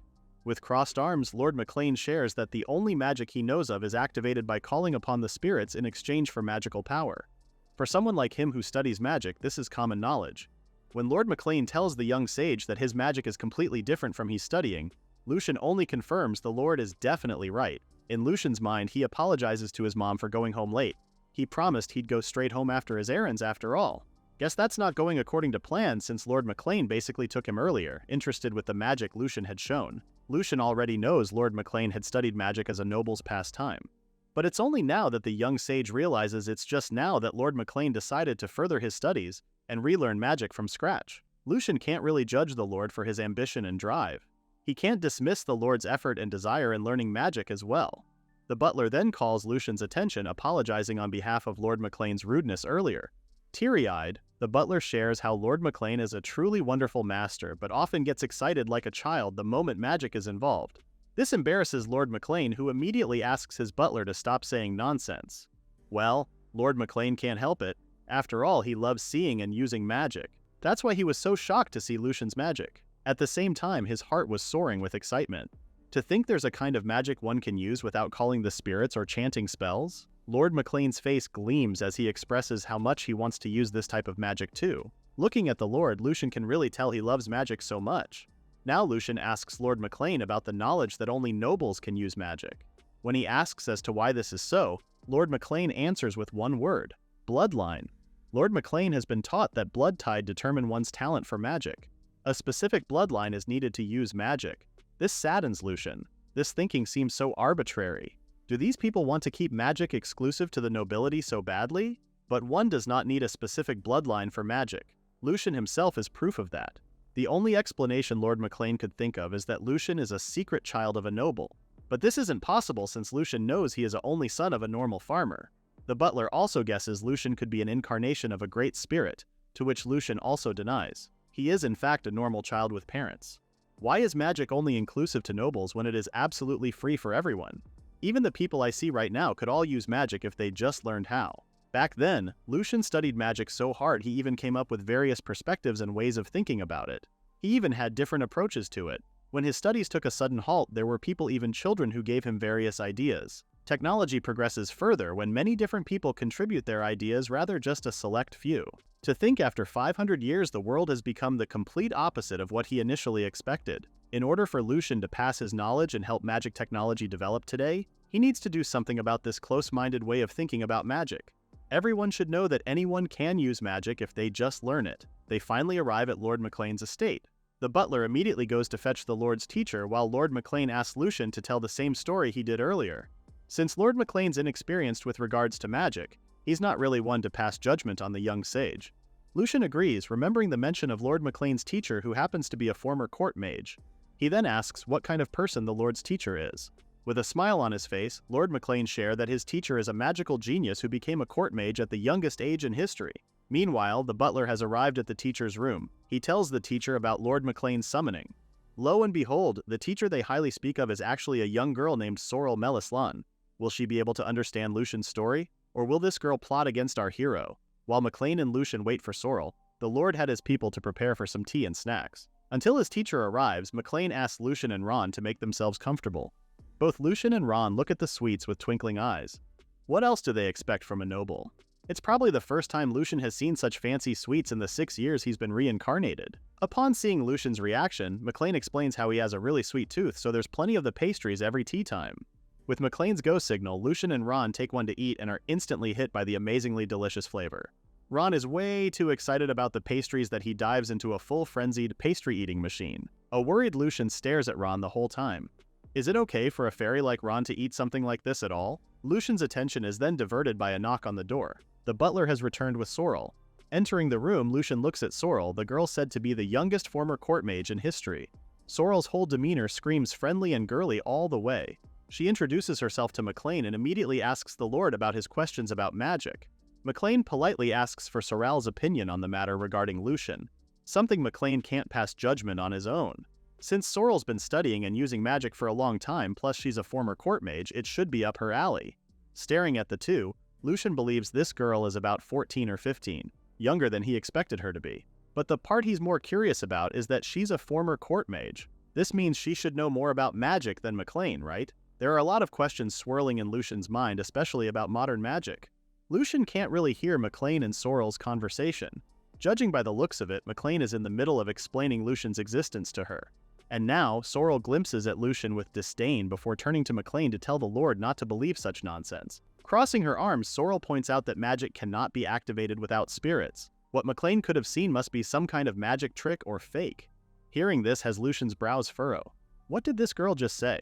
S1: With crossed arms, Lord McLean shares that the only magic he knows of is activated by calling upon the spirits in exchange for magical power. For someone like him who studies magic, this is common knowledge. When Lord McLean tells the young sage that his magic is completely different from he's studying, Lucien only confirms the Lord is definitely right. In Lucien's mind, he apologizes to his mom for going home late. He promised he'd go straight home after his errands after all. Guess that's not going according to plan since Lord McLean basically took him earlier, interested with the magic Lucien had shown. Lucien already knows Lord McLean had studied magic as a noble's pastime. But it's only now that the young sage realizes it's just now that Lord McLean decided to further his studies and relearn magic from scratch. Lucien can't really judge the Lord for his ambition and drive. He can't dismiss the Lord's effort and desire in learning magic as well. The butler then calls Lucien's attention, apologizing on behalf of Lord McLean's rudeness earlier. Teary-eyed, the butler shares how Lord McLean is a truly wonderful master but often gets excited like a child the moment magic is involved. This embarrasses Lord McLean, who immediately asks his butler to stop saying nonsense. Well, Lord McLean can't help it. After all, he loves seeing and using magic. That's why he was so shocked to see Lucien's magic. At the same time, his heart was soaring with excitement. To think there's a kind of magic one can use without calling the spirits or chanting spells? Lord McLean's face gleams as he expresses how much he wants to use this type of magic too. Looking at the Lord, Lucien can really tell he loves magic so much. Now Lucien asks Lord McLean about the knowledge that only nobles can use magic. When he asks as to why this is so, Lord McLean answers with one word: bloodline. Lord McLean has been taught that blood tide determine one's talent for magic. A specific bloodline is needed to use magic. This saddens Lucien. This thinking seems so arbitrary. Do these people want to keep magic exclusive to the nobility so badly? But one does not need a specific bloodline for magic. Lucien himself is proof of that. The only explanation Lord McLean could think of is that Lucien is a secret child of a noble. But this isn't possible since Lucien knows he is the only son of a normal farmer. The butler also guesses Lucien could be an incarnation of a great spirit, to which Lucien also denies. He is in fact a normal child with parents. Why is magic only inclusive to nobles when it is absolutely free for everyone? Even the people I see right now could all use magic if they just learned how. Back then, Lucien studied magic so hard he even came up with various perspectives and ways of thinking about it. He even had different approaches to it. When his studies took a sudden halt, there were people, even children, who gave him various ideas. Technology progresses further when many different people contribute their ideas rather just a select few. To think after 500 years the world has become the complete opposite of what he initially expected. In order for Lucien to pass his knowledge and help magic technology develop today, he needs to do something about this close-minded way of thinking about magic. Everyone should know that anyone can use magic if they just learn it. They finally arrive at Lord McLean's estate. The butler immediately goes to fetch the Lord's teacher while Lord McLean asks Lucien to tell the same story he did earlier. Since Lord McLean's inexperienced with regards to magic, he's not really one to pass judgment on the young sage. Lucien agrees, remembering the mention of Lord McLean's teacher who happens to be a former court mage. He then asks what kind of person the Lord's teacher is. With a smile on his face, Lord McLean shares that his teacher is a magical genius who became a court mage at the youngest age in history. Meanwhile, the butler has arrived at the teacher's room. He tells the teacher about Lord McLean's summoning. Lo and behold, the teacher they highly speak of is actually a young girl named Sorrel Melislan. Will she be able to understand Lucien's story? Or will this girl plot against our hero? While McLean and Lucien wait for Sorrel, the Lord had his people to prepare for some tea and snacks. Until his teacher arrives, McLean asks Lucien and Ron to make themselves comfortable. Both Lucien and Ron look at the sweets with twinkling eyes. What else do they expect from a noble? It's probably the first time Lucien has seen such fancy sweets in the 6 years he's been reincarnated. Upon seeing Lucien's reaction, McLean explains how he has a really sweet tooth, so there's plenty of the pastries every tea time. With McLean's go signal, Lucien and Ron take one to eat and are instantly hit by the amazingly delicious flavor. Ron is way too excited about the pastries that he dives into a full frenzied pastry-eating machine. A worried Lucien stares at Ron the whole time. Is it okay for a fairy like Ron to eat something like this at all? Lucien's attention is then diverted by a knock on the door. The butler has returned with Sorrel. Entering the room, Lucien looks at Sorrel, the girl said to be the youngest former court mage in history. Sorrel's whole demeanor screams friendly and girly all the way. She introduces herself to McLean and immediately asks the Lord about his questions about magic. McLean politely asks for Sorrel's opinion on the matter regarding Lucien, something McLean can't pass judgment on his own. Since Sorrel's been studying and using magic for a long time, plus she's a former court mage, it should be up her alley. Staring at the two, Lucien believes this girl is about 14 or 15, younger than he expected her to be. But the part he's more curious about is that she's a former court mage. This means she should know more about magic than McLean, right? There are a lot of questions swirling in Lucien's mind, especially about modern magic. Lucien can't really hear McLean and Sorrel's conversation. Judging by the looks of it, McLean is in the middle of explaining Lucien's existence to her. And now, Sorrel glimpses at Lucien with disdain before turning to McLean to tell the Lord not to believe such nonsense. Crossing her arms, Sorrel points out that magic cannot be activated without spirits. What McLean could have seen must be some kind of magic trick or fake. Hearing this has Lucien's brows furrow. What did this girl just say?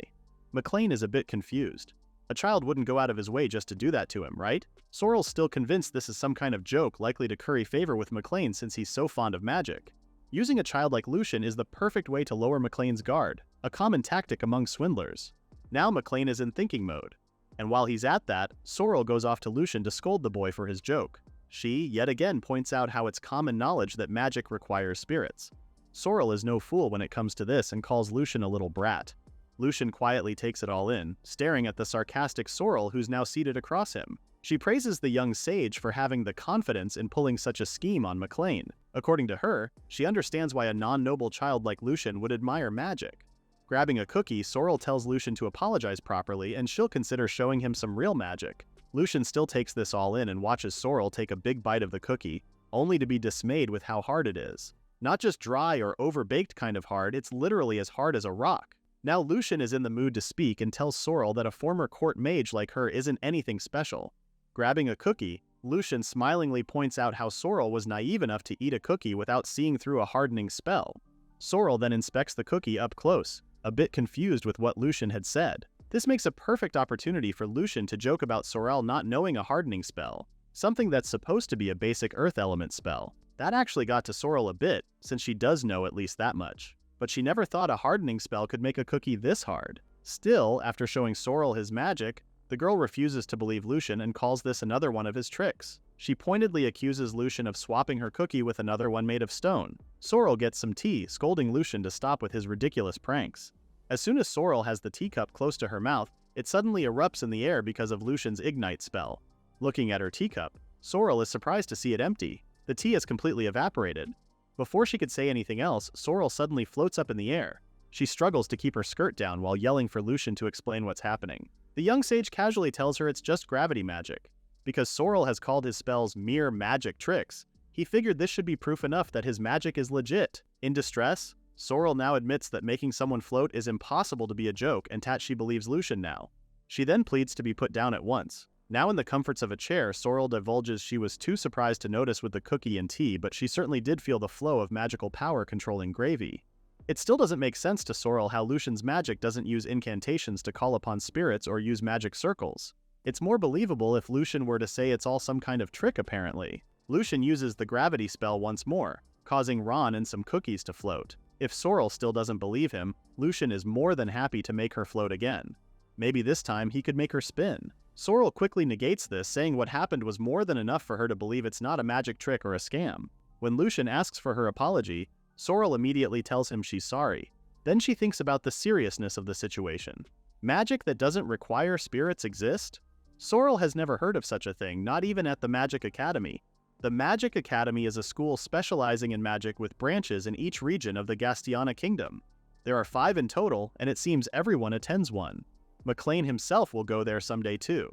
S1: McLean is a bit confused. A child wouldn't go out of his way just to do that to him, right? Sorrel's still convinced this is some kind of joke likely to curry favor with McLean since he's so fond of magic. Using a child like Lucien is the perfect way to lower McLean's guard, a common tactic among swindlers. Now McLean is in thinking mode. And while he's at that, Sorrel goes off to Lucien to scold the boy for his joke. She, yet again, points out how it's common knowledge that magic requires spirits. Sorrel is no fool when it comes to this and calls Lucien a little brat. Lucien quietly takes it all in, staring at the sarcastic Sorrel who's now seated across him. She praises the young sage for having the confidence in pulling such a scheme on McLean. According to her, she understands why a non-noble child like Lucien would admire magic. Grabbing a cookie, Sorrel tells Lucien to apologize properly and she'll consider showing him some real magic. Lucien still takes this all in and watches Sorrel take a big bite of the cookie, only to be dismayed with how hard it is. Not just dry or overbaked kind of hard, it's literally as hard as a rock. Now Lucien is in the mood to speak and tells Sorrel that a former court mage like her isn't anything special. Grabbing a cookie, Lucien smilingly points out how Sorrel was naive enough to eat a cookie without seeing through a hardening spell. Sorrel then inspects the cookie up close, a bit confused with what Lucien had said. This makes a perfect opportunity for Lucien to joke about Sorrel not knowing a hardening spell, something that's supposed to be a basic earth element spell. That actually got to Sorrel a bit, since she does know at least that much. But she never thought a hardening spell could make a cookie this hard. Still, after showing Sorrel his magic, the girl refuses to believe Lucien and calls this another one of his tricks. She pointedly accuses Lucien of swapping her cookie with another one made of stone. Sorrel gets some tea, scolding Lucien to stop with his ridiculous pranks. As soon as Sorrel has the teacup close to her mouth, it suddenly erupts in the air because of Lucien's ignite spell. Looking at her teacup, Sorrel is surprised to see it empty. The tea has completely evaporated. Before she could say anything else, Sorrel suddenly floats up in the air. She struggles to keep her skirt down while yelling for Lucien to explain what's happening. The young sage casually tells her it's just gravity magic. Because Sorrel has called his spells mere magic tricks, he figured this should be proof enough that his magic is legit. In distress, Sorrel now admits that making someone float is impossible to be a joke and that she believes Lucien now. She then pleads to be put down at once. Now in the comforts of a chair, Sorrel divulges she was too surprised to notice with the cookie and tea, but she certainly did feel the flow of magical power controlling gravy. It still doesn't make sense to Sorrel how Lucien's magic doesn't use incantations to call upon spirits or use magic circles. It's more believable if Lucien were to say it's all some kind of trick apparently. Lucien uses the gravity spell once more, causing Ron and some cookies to float. If Sorrel still doesn't believe him, Lucien is more than happy to make her float again. Maybe this time he could make her spin. Sorrel quickly negates this, saying what happened was more than enough for her to believe it's not a magic trick or a scam. When Lucien asks for her apology, Sorrel immediately tells him she's sorry. Then she thinks about the seriousness of the situation. Magic that doesn't require spirits exist? Sorrel has never heard of such a thing, not even at the Magic Academy. The Magic Academy is a school specializing in magic with branches in each region of the Gastiana Kingdom. There are 5 in total, and it seems everyone attends one. McLean himself will go there someday too.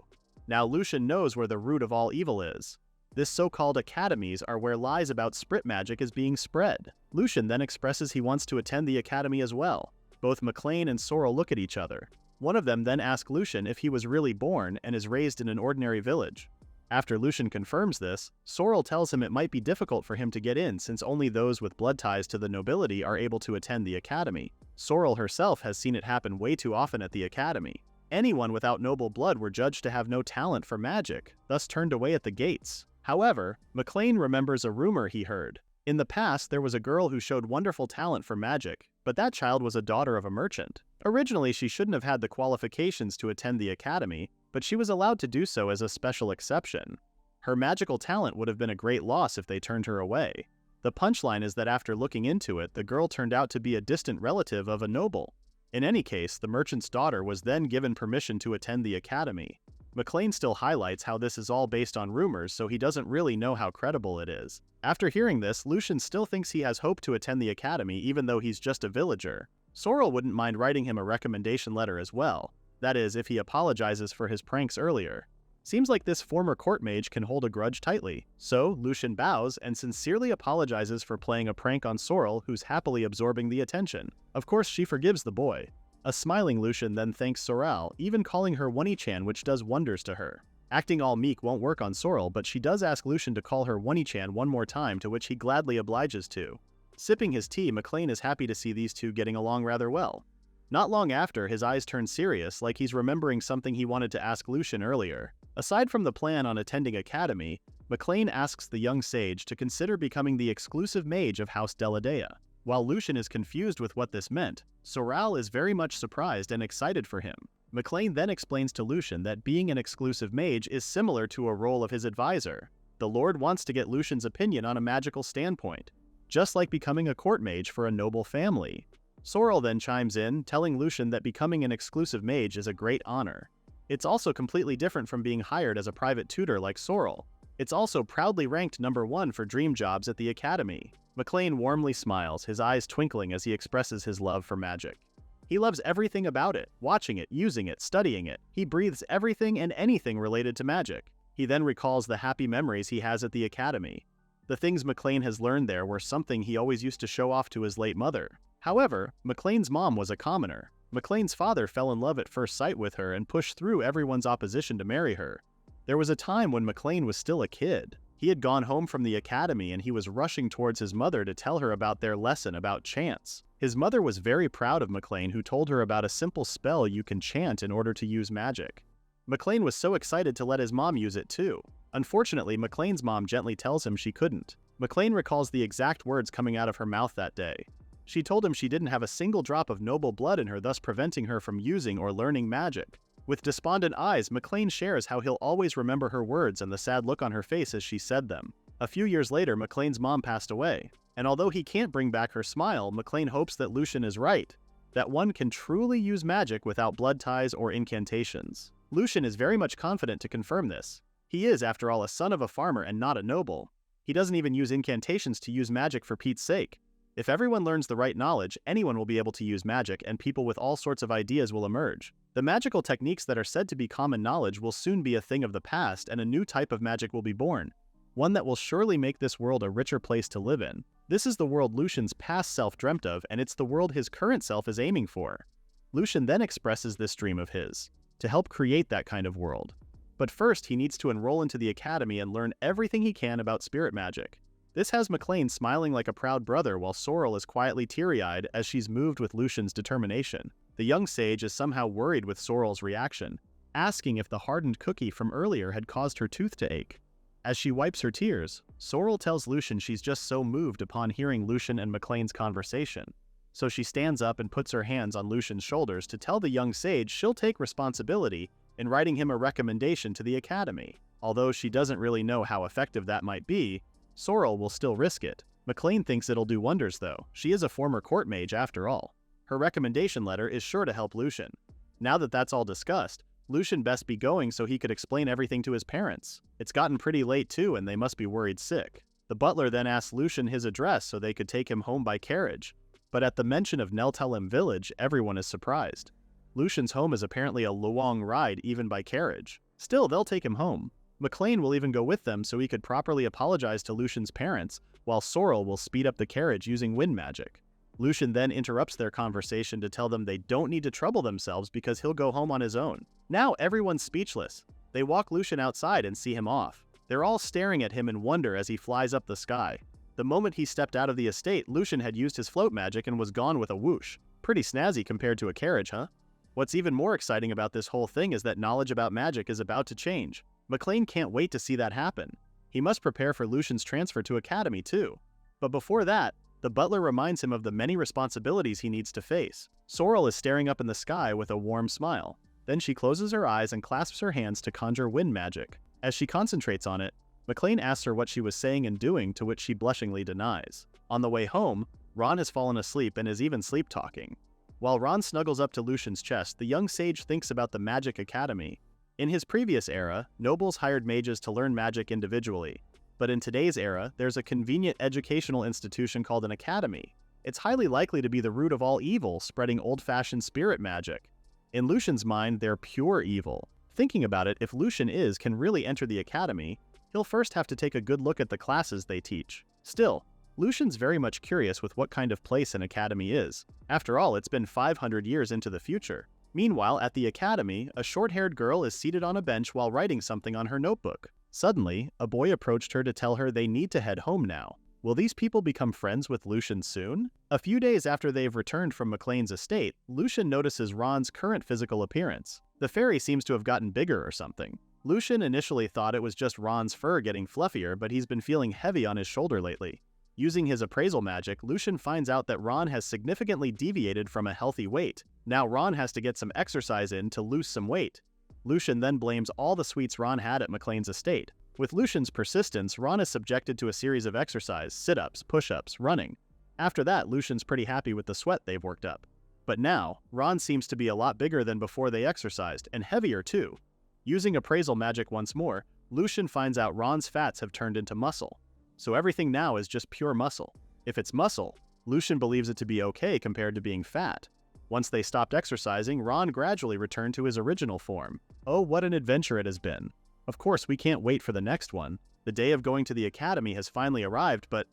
S1: Now Lucien knows where the root of all evil is. This so-called academies are where lies about sprit magic is being spread. Lucien then expresses he wants to attend the academy as well. Both McLean and Sorrel look at each other. One of them then asks Lucien if he was really born and is raised in an ordinary village. After Lucien confirms this, Sorrel tells him it might be difficult for him to get in since only those with blood ties to the nobility are able to attend the academy. Sorrel herself has seen it happen way too often at the academy. Anyone without noble blood were judged to have no talent for magic, thus turned away at the gates. However, McLean remembers a rumor he heard. In the past, there was a girl who showed wonderful talent for magic, but that child was a daughter of a merchant. Originally, she shouldn't have had the qualifications to attend the academy, but she was allowed to do so as a special exception. Her magical talent would have been a great loss if they turned her away. The punchline is that after looking into it, the girl turned out to be a distant relative of a noble. In any case, the merchant's daughter was then given permission to attend the academy. McLean still highlights how this is all based on rumors, so he doesn't really know how credible it is. After hearing this, Lucien still thinks he has hope to attend the academy even though he's just a villager. Sorrel wouldn't mind writing him a recommendation letter as well. That is, if he apologizes for his pranks earlier. Seems like this former court mage can hold a grudge tightly. So, Lucien bows and sincerely apologizes for playing a prank on Sorrel, who's happily absorbing the attention. Of course, she forgives the boy. A smiling Lucien then thanks Sorrel, even calling her Wonnie-chan, which does wonders to her. Acting all meek won't work on Sorrel, but she does ask Lucien to call her Wonnie-chan one more time, to which he gladly obliges to. Sipping his tea, McLean is happy to see these two getting along rather well. Not long after, his eyes turn serious, like he's remembering something he wanted to ask Lucien earlier. Aside from the plan on attending academy, McLean asks the young sage to consider becoming the exclusive mage of House Deladea. While Lucien is confused with what this meant, Sorrel is very much surprised and excited for him. McLean then explains to Lucien that being an exclusive mage is similar to a role of his advisor. The Lord wants to get Lucien's opinion on a magical standpoint, just like becoming a court mage for a noble family. Sorrel then chimes in, telling Lucien that becoming an exclusive mage is a great honor. It's also completely different from being hired as a private tutor like Sorrel. It's also proudly ranked #1 for dream jobs at the academy. McLean warmly smiles, his eyes twinkling as he expresses his love for magic. He loves everything about it, watching it, using it, studying it. He breathes everything and anything related to magic. He then recalls the happy memories he has at the academy. The things McLean has learned there were something he always used to show off to his late mother. However, McLean's mom was a commoner. McLean's father fell in love at first sight with her and pushed through everyone's opposition to marry her. There was a time when McLean was still a kid. He had gone home from the academy and he was rushing towards his mother to tell her about their lesson about chants. His mother was very proud of McLean, who told her about a simple spell you can chant in order to use magic. McLean was so excited to let his mom use it too. Unfortunately, McLean's mom gently tells him she couldn't. McLean recalls the exact words coming out of her mouth that day. She told him she didn't have a single drop of noble blood in her, thus preventing her from using or learning magic. With despondent eyes, McLean shares how he'll always remember her words and the sad look on her face as she said them. A few years later, McLean's mom passed away, and although he can't bring back her smile, McLean hopes that Lucien is right, that one can truly use magic without blood ties or incantations. Lucien is very much confident to confirm this. He is, after all, a son of a farmer and not a noble. He doesn't even use incantations to use magic for Pete's sake. If everyone learns the right knowledge, anyone will be able to use magic, and people with all sorts of ideas will emerge. The magical techniques that are said to be common knowledge will soon be a thing of the past, and a new type of magic will be born. One that will surely make this world a richer place to live in. This is the world Lucien's past self dreamt of, and it's the world his current self is aiming for. Lucien then expresses this dream of his, to help create that kind of world. But first, he needs to enroll into the academy and learn everything he can about spirit magic. This has McLean smiling like a proud brother while Sorrel is quietly teary-eyed as she's moved with Lucien's determination. The young sage is somehow worried with Sorrel's reaction, asking if the hardened cookie from earlier had caused her tooth to ache. As she wipes her tears, Sorrel tells Lucien she's just so moved upon hearing Lucien and McLean's conversation. So she stands up and puts her hands on Lucien's shoulders to tell the young sage she'll take responsibility in writing him a recommendation to the academy. Although she doesn't really know how effective that might be, Sorrel will still risk it. McLean thinks it'll do wonders though. She is a former court mage after all. Her recommendation letter is sure to help Lucien. Now that that's all discussed, Lucien best be going so he could explain everything to his parents. It's gotten pretty late too and they must be worried sick. The butler then asks Lucien his address so they could take him home by carriage. But at the mention of Neltelem village, everyone is surprised. Lucien's home is apparently a long ride even by carriage. Still, they'll take him home. McLean will even go with them so he could properly apologize to Lucien's parents, while Sorrel will speed up the carriage using wind magic. Lucien then interrupts their conversation to tell them they don't need to trouble themselves because he'll go home on his own. Now everyone's speechless. They walk Lucien outside and see him off. They're all staring at him in wonder as he flies up the sky. The moment he stepped out of the estate, Lucien had used his float magic and was gone with a whoosh. Pretty snazzy compared to a carriage, huh? What's even more exciting about this whole thing is that knowledge about magic is about to change. McLean can't wait to see that happen. He must prepare for Lucien's transfer to academy too. But before that, the butler reminds him of the many responsibilities he needs to face. Sorrel is staring up in the sky with a warm smile. Then she closes her eyes and clasps her hands to conjure wind magic. As she concentrates on it, McLean asks her what she was saying and doing, to which she blushingly denies. On the way home, Ron has fallen asleep and is even sleep-talking. While Ron snuggles up to Lucien's chest, the young sage thinks about the Magic Academy. In his previous era, nobles hired mages to learn magic individually. But in today's era, there's a convenient educational institution called an academy. It's highly likely to be the root of all evil, spreading old-fashioned spirit magic. In Lucien's mind, they're pure evil. Thinking about it, if Lucien can really enter the academy, he'll first have to take a good look at the classes they teach. Still, Lucien's very much curious with what kind of place an academy is. After all, it's been 500 years into the future. Meanwhile, at the academy, a short-haired girl is seated on a bench while writing something on her notebook. Suddenly, a boy approached her to tell her they need to head home now. Will these people become friends with Lucien soon? A few days after they've returned from McLean's estate, Lucien notices Ron's current physical appearance. The fairy seems to have gotten bigger or something. Lucien initially thought it was just Ron's fur getting fluffier, but he's been feeling heavy on his shoulder lately. Using his appraisal magic, Lucien finds out that Ron has significantly deviated from a healthy weight. Now Ron has to get some exercise in to lose some weight. Lucien then blames all the sweets Ron had at McLean's estate. With Lucien's persistence, Ron is subjected to a series of exercise, sit-ups, push-ups, running. After that, Lucien's pretty happy with the sweat they've worked up. But now, Ron seems to be a lot bigger than before they exercised, and heavier too. Using appraisal magic once more, Lucien finds out Ron's fats have turned into muscle. So everything now is just pure muscle. If it's muscle, Lucien believes it to be okay compared to being fat. Once they stopped exercising, Ron gradually returned to his original form. Oh, what an adventure it has been. Of course, we can't wait for the next one. The day of going to the academy has finally arrived, but,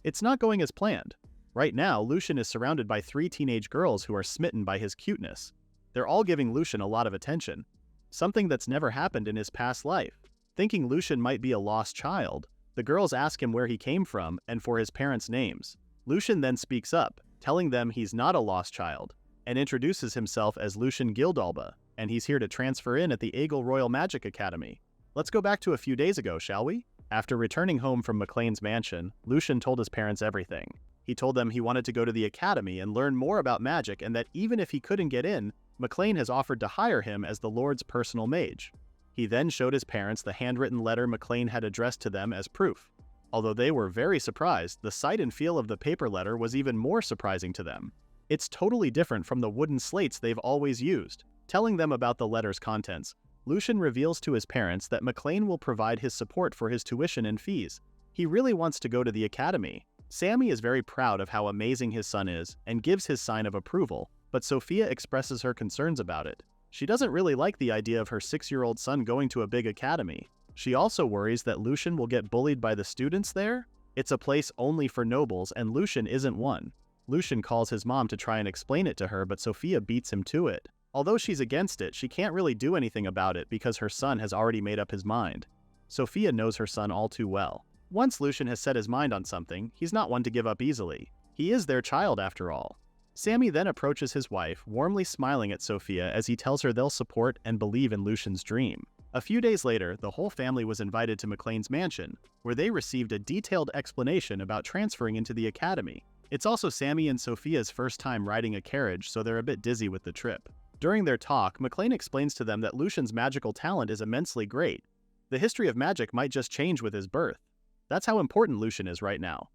S1: it's not going as planned. Right now, Lucien is surrounded by 3 teenage girls who are smitten by his cuteness. They're all giving Lucien a lot of attention, something that's never happened in his past life. Thinking Lucien might be a lost child, the girls ask him where he came from and for his parents' names. Lucien then speaks up, telling them he's not a lost child, and introduces himself as Lucien Gildalba, and he's here to transfer in at the Aigle Royal Magic Academy. Let's go back to a few days ago, shall we? After returning home from McLean's mansion, Lucien told his parents everything. He told them he wanted to go to the academy and learn more about magic, and that even if he couldn't get in, McLean has offered to hire him as the Lord's personal mage. He then showed his parents the handwritten letter McLean had addressed to them as proof. Although they were very surprised, the sight and feel of the paper letter was even more surprising to them. It's totally different from the wooden slates they've always used. Telling them about the letter's contents, Lucien reveals to his parents that McLean will provide his support for his tuition and fees. He really wants to go to the academy. Sammy is very proud of how amazing his son is and gives his sign of approval, but Sophia expresses her concerns about it. She doesn't really like the idea of her 6-year-old son going to a big academy. She also worries that Lucien will get bullied by the students there. It's a place only for nobles, and Lucien isn't one. Lucien calls his mom to try and explain it to her, but Sophia beats him to it. Although she's against it, she can't really do anything about it because her son has already made up his mind. Sophia knows her son all too well. Once Lucien has set his mind on something, he's not one to give up easily. He is their child after all. Sammy then approaches his wife, warmly smiling at Sophia as he tells her they'll support and believe in Lucien's dream. A few days later, the whole family was invited to McLean's mansion, where they received a detailed explanation about transferring into the academy. It's also Sammy and Sophia's first time riding a carriage, so they're a bit dizzy with the trip. During their talk, McLean explains to them that Lucien's magical talent is immensely great. The history of magic might just change with his birth. That's how important Lucien is right now.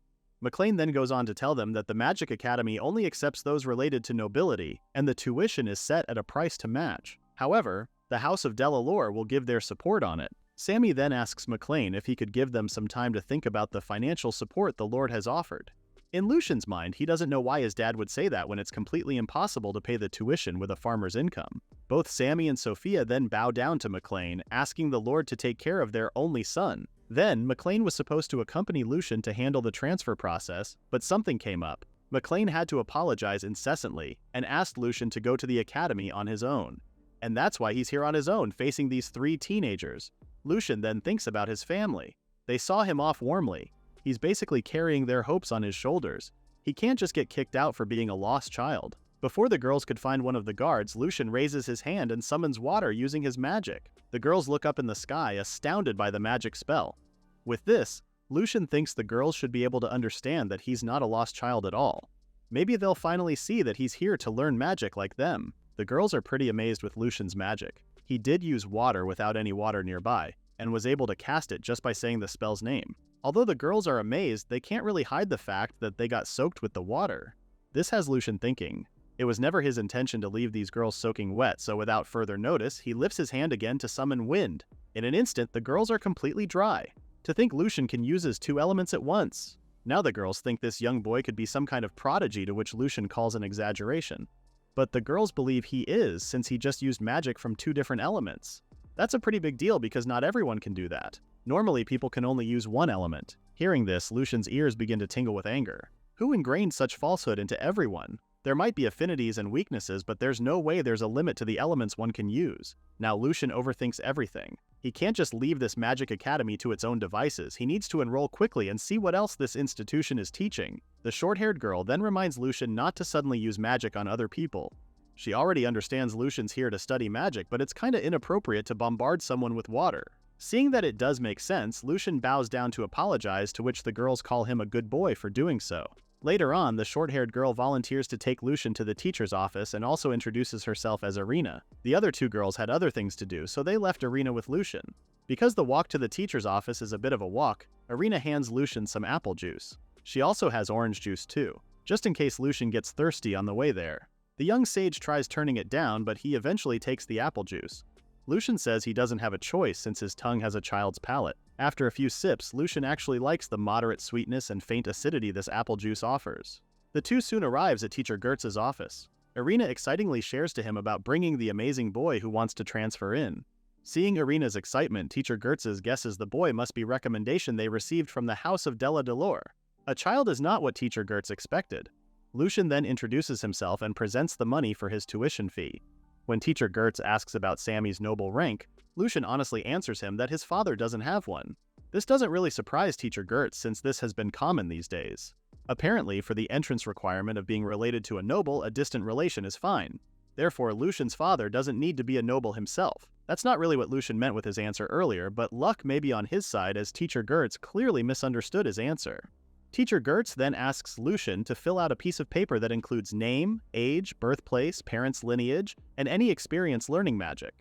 S1: McLean then goes on to tell them that the Magic Academy only accepts those related to nobility, and the tuition is set at a price to match. However, the House of Delalore will give their support on it. Sammy then asks McLean if he could give them some time to think about the financial support the Lord has offered. In Lucien's mind, he doesn't know why his dad would say that when it's completely impossible to pay the tuition with a farmer's income. Both Sammy and Sophia then bow down to McLean, asking the Lord to take care of their only son. Then, McLean was supposed to accompany Lucien to handle the transfer process, but something came up. McLean had to apologize incessantly, and asked Lucien to go to the academy on his own. And that's why he's here on his own, facing these 3 teenagers. Lucien then thinks about his family. They saw him off warmly. He's basically carrying their hopes on his shoulders. He can't just get kicked out for being a lost child. Before the girls could find one of the guards, Lucien raises his hand and summons water using his magic. The girls look up in the sky, astounded by the magic spell. With this, Lucien thinks the girls should be able to understand that he's not a lost child at all. Maybe they'll finally see that he's here to learn magic like them. The girls are pretty amazed with Lucien's magic. He did use water without any water nearby, and was able to cast it just by saying the spell's name. Although the girls are amazed, they can't really hide the fact that they got soaked with the water. This has Lucien thinking, It was never his intention to leave these girls soaking wet, so without further notice, he lifts his hand again to summon wind. In an instant, the girls are completely dry. To think Lucien can use his two elements at once. Now the girls think this young boy could be some kind of prodigy, to which Lucien calls an exaggeration. But the girls believe he is, since he just used magic from two different elements. That's a pretty big deal because not everyone can do that. Normally, people can only use one element. Hearing this, Lucien's ears begin to tingle with anger. Who ingrained such falsehood into everyone? There might be affinities and weaknesses, but there's no way there's a limit to the elements one can use. Now Lucien overthinks everything. He can't just leave this magic academy to its own devices. He needs to enroll quickly and see what else this institution is teaching. The short-haired girl then reminds Lucien not to suddenly use magic on other people. She already understands Lucien's here to study magic, but it's kinda inappropriate to bombard someone with water. Seeing that it does make sense, Lucien bows down to apologize, to which the girls call him a good boy for doing so. Later on, the short-haired girl volunteers to take Lucien to the teacher's office and also introduces herself as Irina. The other two girls had other things to do, so they left Irina with Lucien. Because the walk to the teacher's office is a bit of a walk, Irina hands Lucien some apple juice. She also has orange juice too, just in case Lucien gets thirsty on the way there. The young sage tries turning it down, but he eventually takes the apple juice. Lucien says he doesn't have a choice since his tongue has a child's palate. After a few sips, Lucien actually likes the moderate sweetness and faint acidity this apple juice offers. The two soon arrives at Teacher Gertz's office. Irina excitingly shares to him about bringing the amazing boy who wants to transfer in. Seeing Irina's excitement, Teacher Gertz's guesses the boy must be recommendation they received from the House of Della Delore. A child is not what Teacher Gertz expected. Lucien then introduces himself and presents the money for his tuition fee. When Teacher Gertz asks about Sammy's noble rank, Lucien honestly answers him that his father doesn't have one. This doesn't really surprise Teacher Gertz since this has been common these days. Apparently, for the entrance requirement of being related to a noble, a distant relation is fine. Therefore, Lucien's father doesn't need to be a noble himself. That's not really what Lucien meant with his answer earlier, but luck may be on his side as Teacher Gertz clearly misunderstood his answer. Teacher Gertz then asks Lucien to fill out a piece of paper that includes name, age, birthplace, parents' lineage, and any experience learning magic.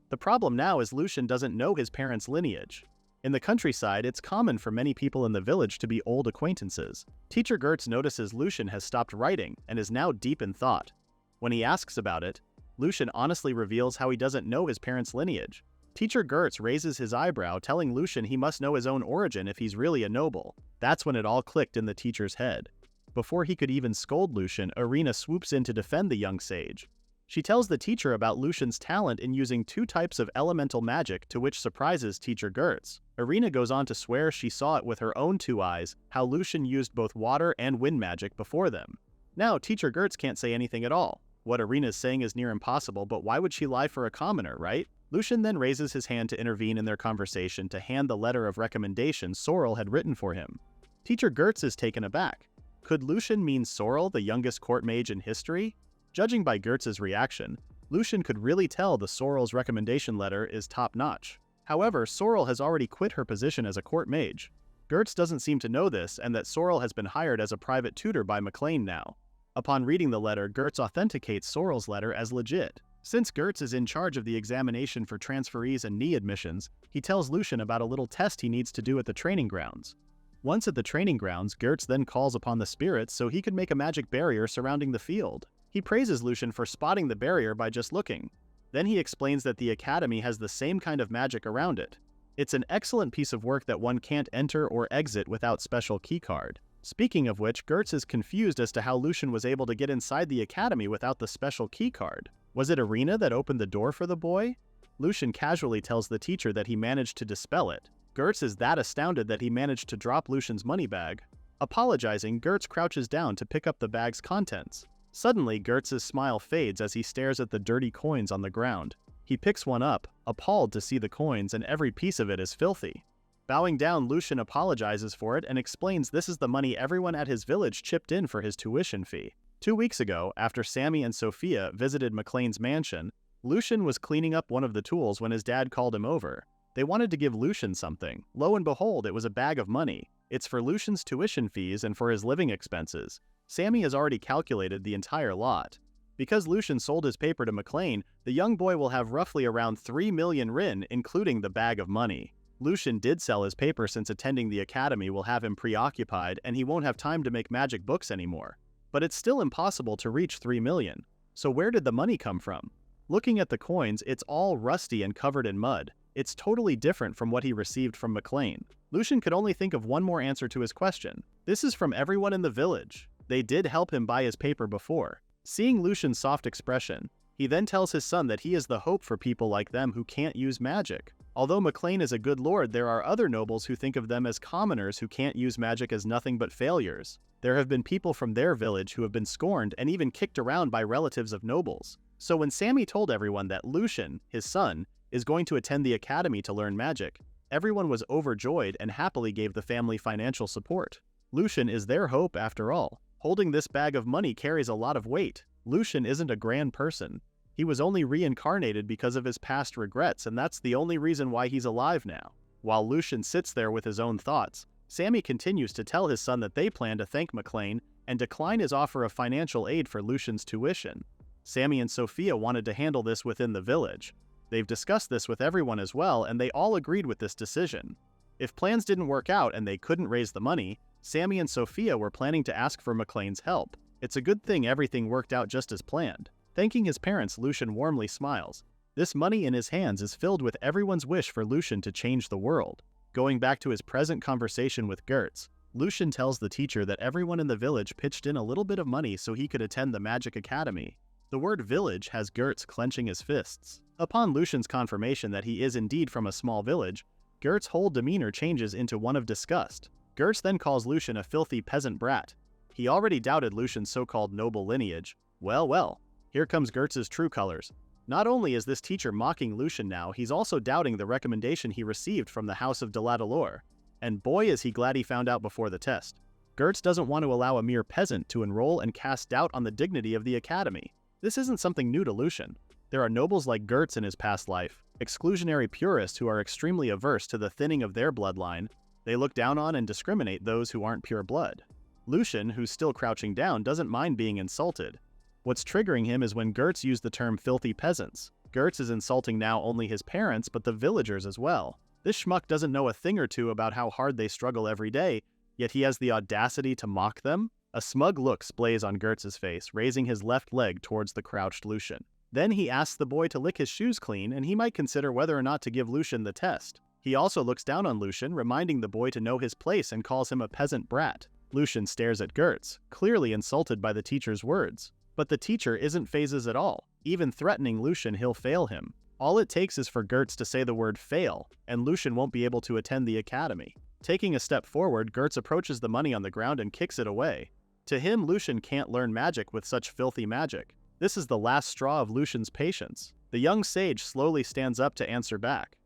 S1: The problem now is Lucien doesn't know his parents' lineage. In the countryside, it's common for many people in the village to be old acquaintances. Teacher Gertz notices Lucien has stopped writing and is now deep in thought. When he asks about it, Lucien honestly reveals how he doesn't know his parents' lineage. Teacher Gertz raises his eyebrow, telling Lucien he must know his own origin if he's really a noble. That's when it all clicked in the teacher's head. Before he could even scold Lucien, Irina swoops in to defend the young sage. She tells the teacher about Lucien's talent in using two types of elemental magic, to which surprises Teacher Gertz. Irina goes on to swear she saw it with her own two eyes, how Lucien used both water and wind magic before them. Now, Teacher Gertz can't say anything at all. What Irina's saying is near impossible, but why would she lie for a commoner, right? Lucien then raises his hand to intervene in their conversation to hand the letter of recommendation Sorrel had written for him. Teacher Gertz is taken aback. Could Lucien mean Sorrel, the youngest court mage in history? Judging by Gertz's reaction, Lucien could really tell the Sorrel's recommendation letter is top-notch. However, Sorrel has already quit her position as a court mage. Gertz doesn't seem to know this and that Sorrel has been hired as a private tutor by McLean now. Upon reading the letter, Gertz authenticates Sorrel's letter as legit. Since Gertz is in charge of the examination for transferees and knee admissions, he tells Lucien about a little test he needs to do at the training grounds. Once at the training grounds, Gertz then calls upon the spirits so he can make a magic barrier surrounding the field. He praises Lucien for spotting the barrier by just looking. Then he explains that the academy has the same kind of magic around it. It's an excellent piece of work that one can't enter or exit without special keycard. Speaking of which, Gertz is confused as to how Lucien was able to get inside the academy without the special keycard. Was it Irina that opened the door for the boy? Lucien casually tells the teacher that he managed to dispel it. Gertz is that astounded that he managed to drop Lucien's money bag. Apologizing, Gertz crouches down to pick up the bag's contents. Suddenly, Gertz's smile fades as he stares at the dirty coins on the ground. He picks one up, appalled to see the coins, and every piece of it is filthy. Bowing down, Lucien apologizes for it and explains this is the money everyone at his village chipped in for his tuition fee. 2 weeks ago, after Sammy and Sophia visited McLean's mansion, Lucien was cleaning up one of the tools when his dad called him over. They wanted to give Lucien something. Lo and behold, it was a bag of money. It's for Lucien's tuition fees and for his living expenses. Sammy has already calculated the entire lot. Because Lucien sold his paper to McLean, the young boy will have roughly around 3 million rin, including the bag of money. Lucien did sell his paper since attending the academy will have him preoccupied and he won't have time to make magic books anymore. But it's still impossible to reach 3 million. So where did the money come from? Looking at the coins, it's all rusty and covered in mud. It's totally different from what he received from McLean. Lucien could only think of one more answer to his question. This is from everyone in the village. They did help him buy his paper before. Seeing Lucien's soft expression, he then tells his son that he is the hope for people like them who can't use magic. Although McLean is a good lord, there are other nobles who think of them as commoners who can't use magic as nothing but failures. There have been people from their village who have been scorned and even kicked around by relatives of nobles. So when Sammy told everyone that Lucien, his son, is going to attend the academy to learn magic, everyone was overjoyed and happily gave the family financial support. Lucien is their hope after all. Holding this bag of money carries a lot of weight. Lucien isn't a grand person. He was only reincarnated because of his past regrets, and that's the only reason why he's alive now. While Lucien sits there with his own thoughts, Sammy continues to tell his son that they plan to thank McLean and decline his offer of financial aid for Lucien's tuition. Sammy and Sophia wanted to handle this within the village. They've discussed this with everyone as well, and they all agreed with this decision. If plans didn't work out and they couldn't raise the money, Sammy and Sophia were planning to ask for McLean's help. It's a good thing everything worked out just as planned. Thanking his parents, Lucien warmly smiles. This money in his hands is filled with everyone's wish for Lucien to change the world. Going back to his present conversation with Gertz, Lucien tells the teacher that everyone in the village pitched in a little bit of money so he could attend the Magic Academy. The word village has Gertz clenching his fists. Upon Lucien's confirmation that he is indeed from a small village, Gertz's whole demeanor changes into one of disgust. Gertz then calls Lucien a filthy peasant brat. He already doubted Lucien's so-called noble lineage. Well, here comes Gertz's true colors. Not only is this teacher mocking Lucien now, he's also doubting the recommendation he received from the House of Deladalore. And boy is he glad he found out before the test. Gertz doesn't want to allow a mere peasant to enroll and cast doubt on the dignity of the academy. This isn't something new to Lucien. There are nobles like Gertz in his past life, exclusionary purists who are extremely averse to the thinning of their bloodline. They look down on and discriminate those who aren't pure blood. Lucien, who's still crouching down, doesn't mind being insulted. What's triggering him is when Gertz used the term filthy peasants. Gertz is insulting now only his parents, but the villagers as well. This schmuck doesn't know a thing or two about how hard they struggle every day, yet he has the audacity to mock them? A smug look splays on Gertz's face, raising his left leg towards the crouched Lucien. Then he asks the boy to lick his shoes clean, and he might consider whether or not to give Lucien the test. He also looks down on Lucien, reminding the boy to know his place and calls him a peasant brat. Lucien stares at Gertz, clearly insulted by the teacher's words. But the teacher isn't phases at all. Even threatening Lucien, he'll fail him. All it takes is for Gertz to say the word fail, and Lucien won't be able to attend the academy. Taking a step forward, Gertz approaches the money on the ground and kicks it away. To him, Lucien can't learn magic with such filthy magic. This is the last straw of Lucien's patience. The young sage slowly stands up to answer back.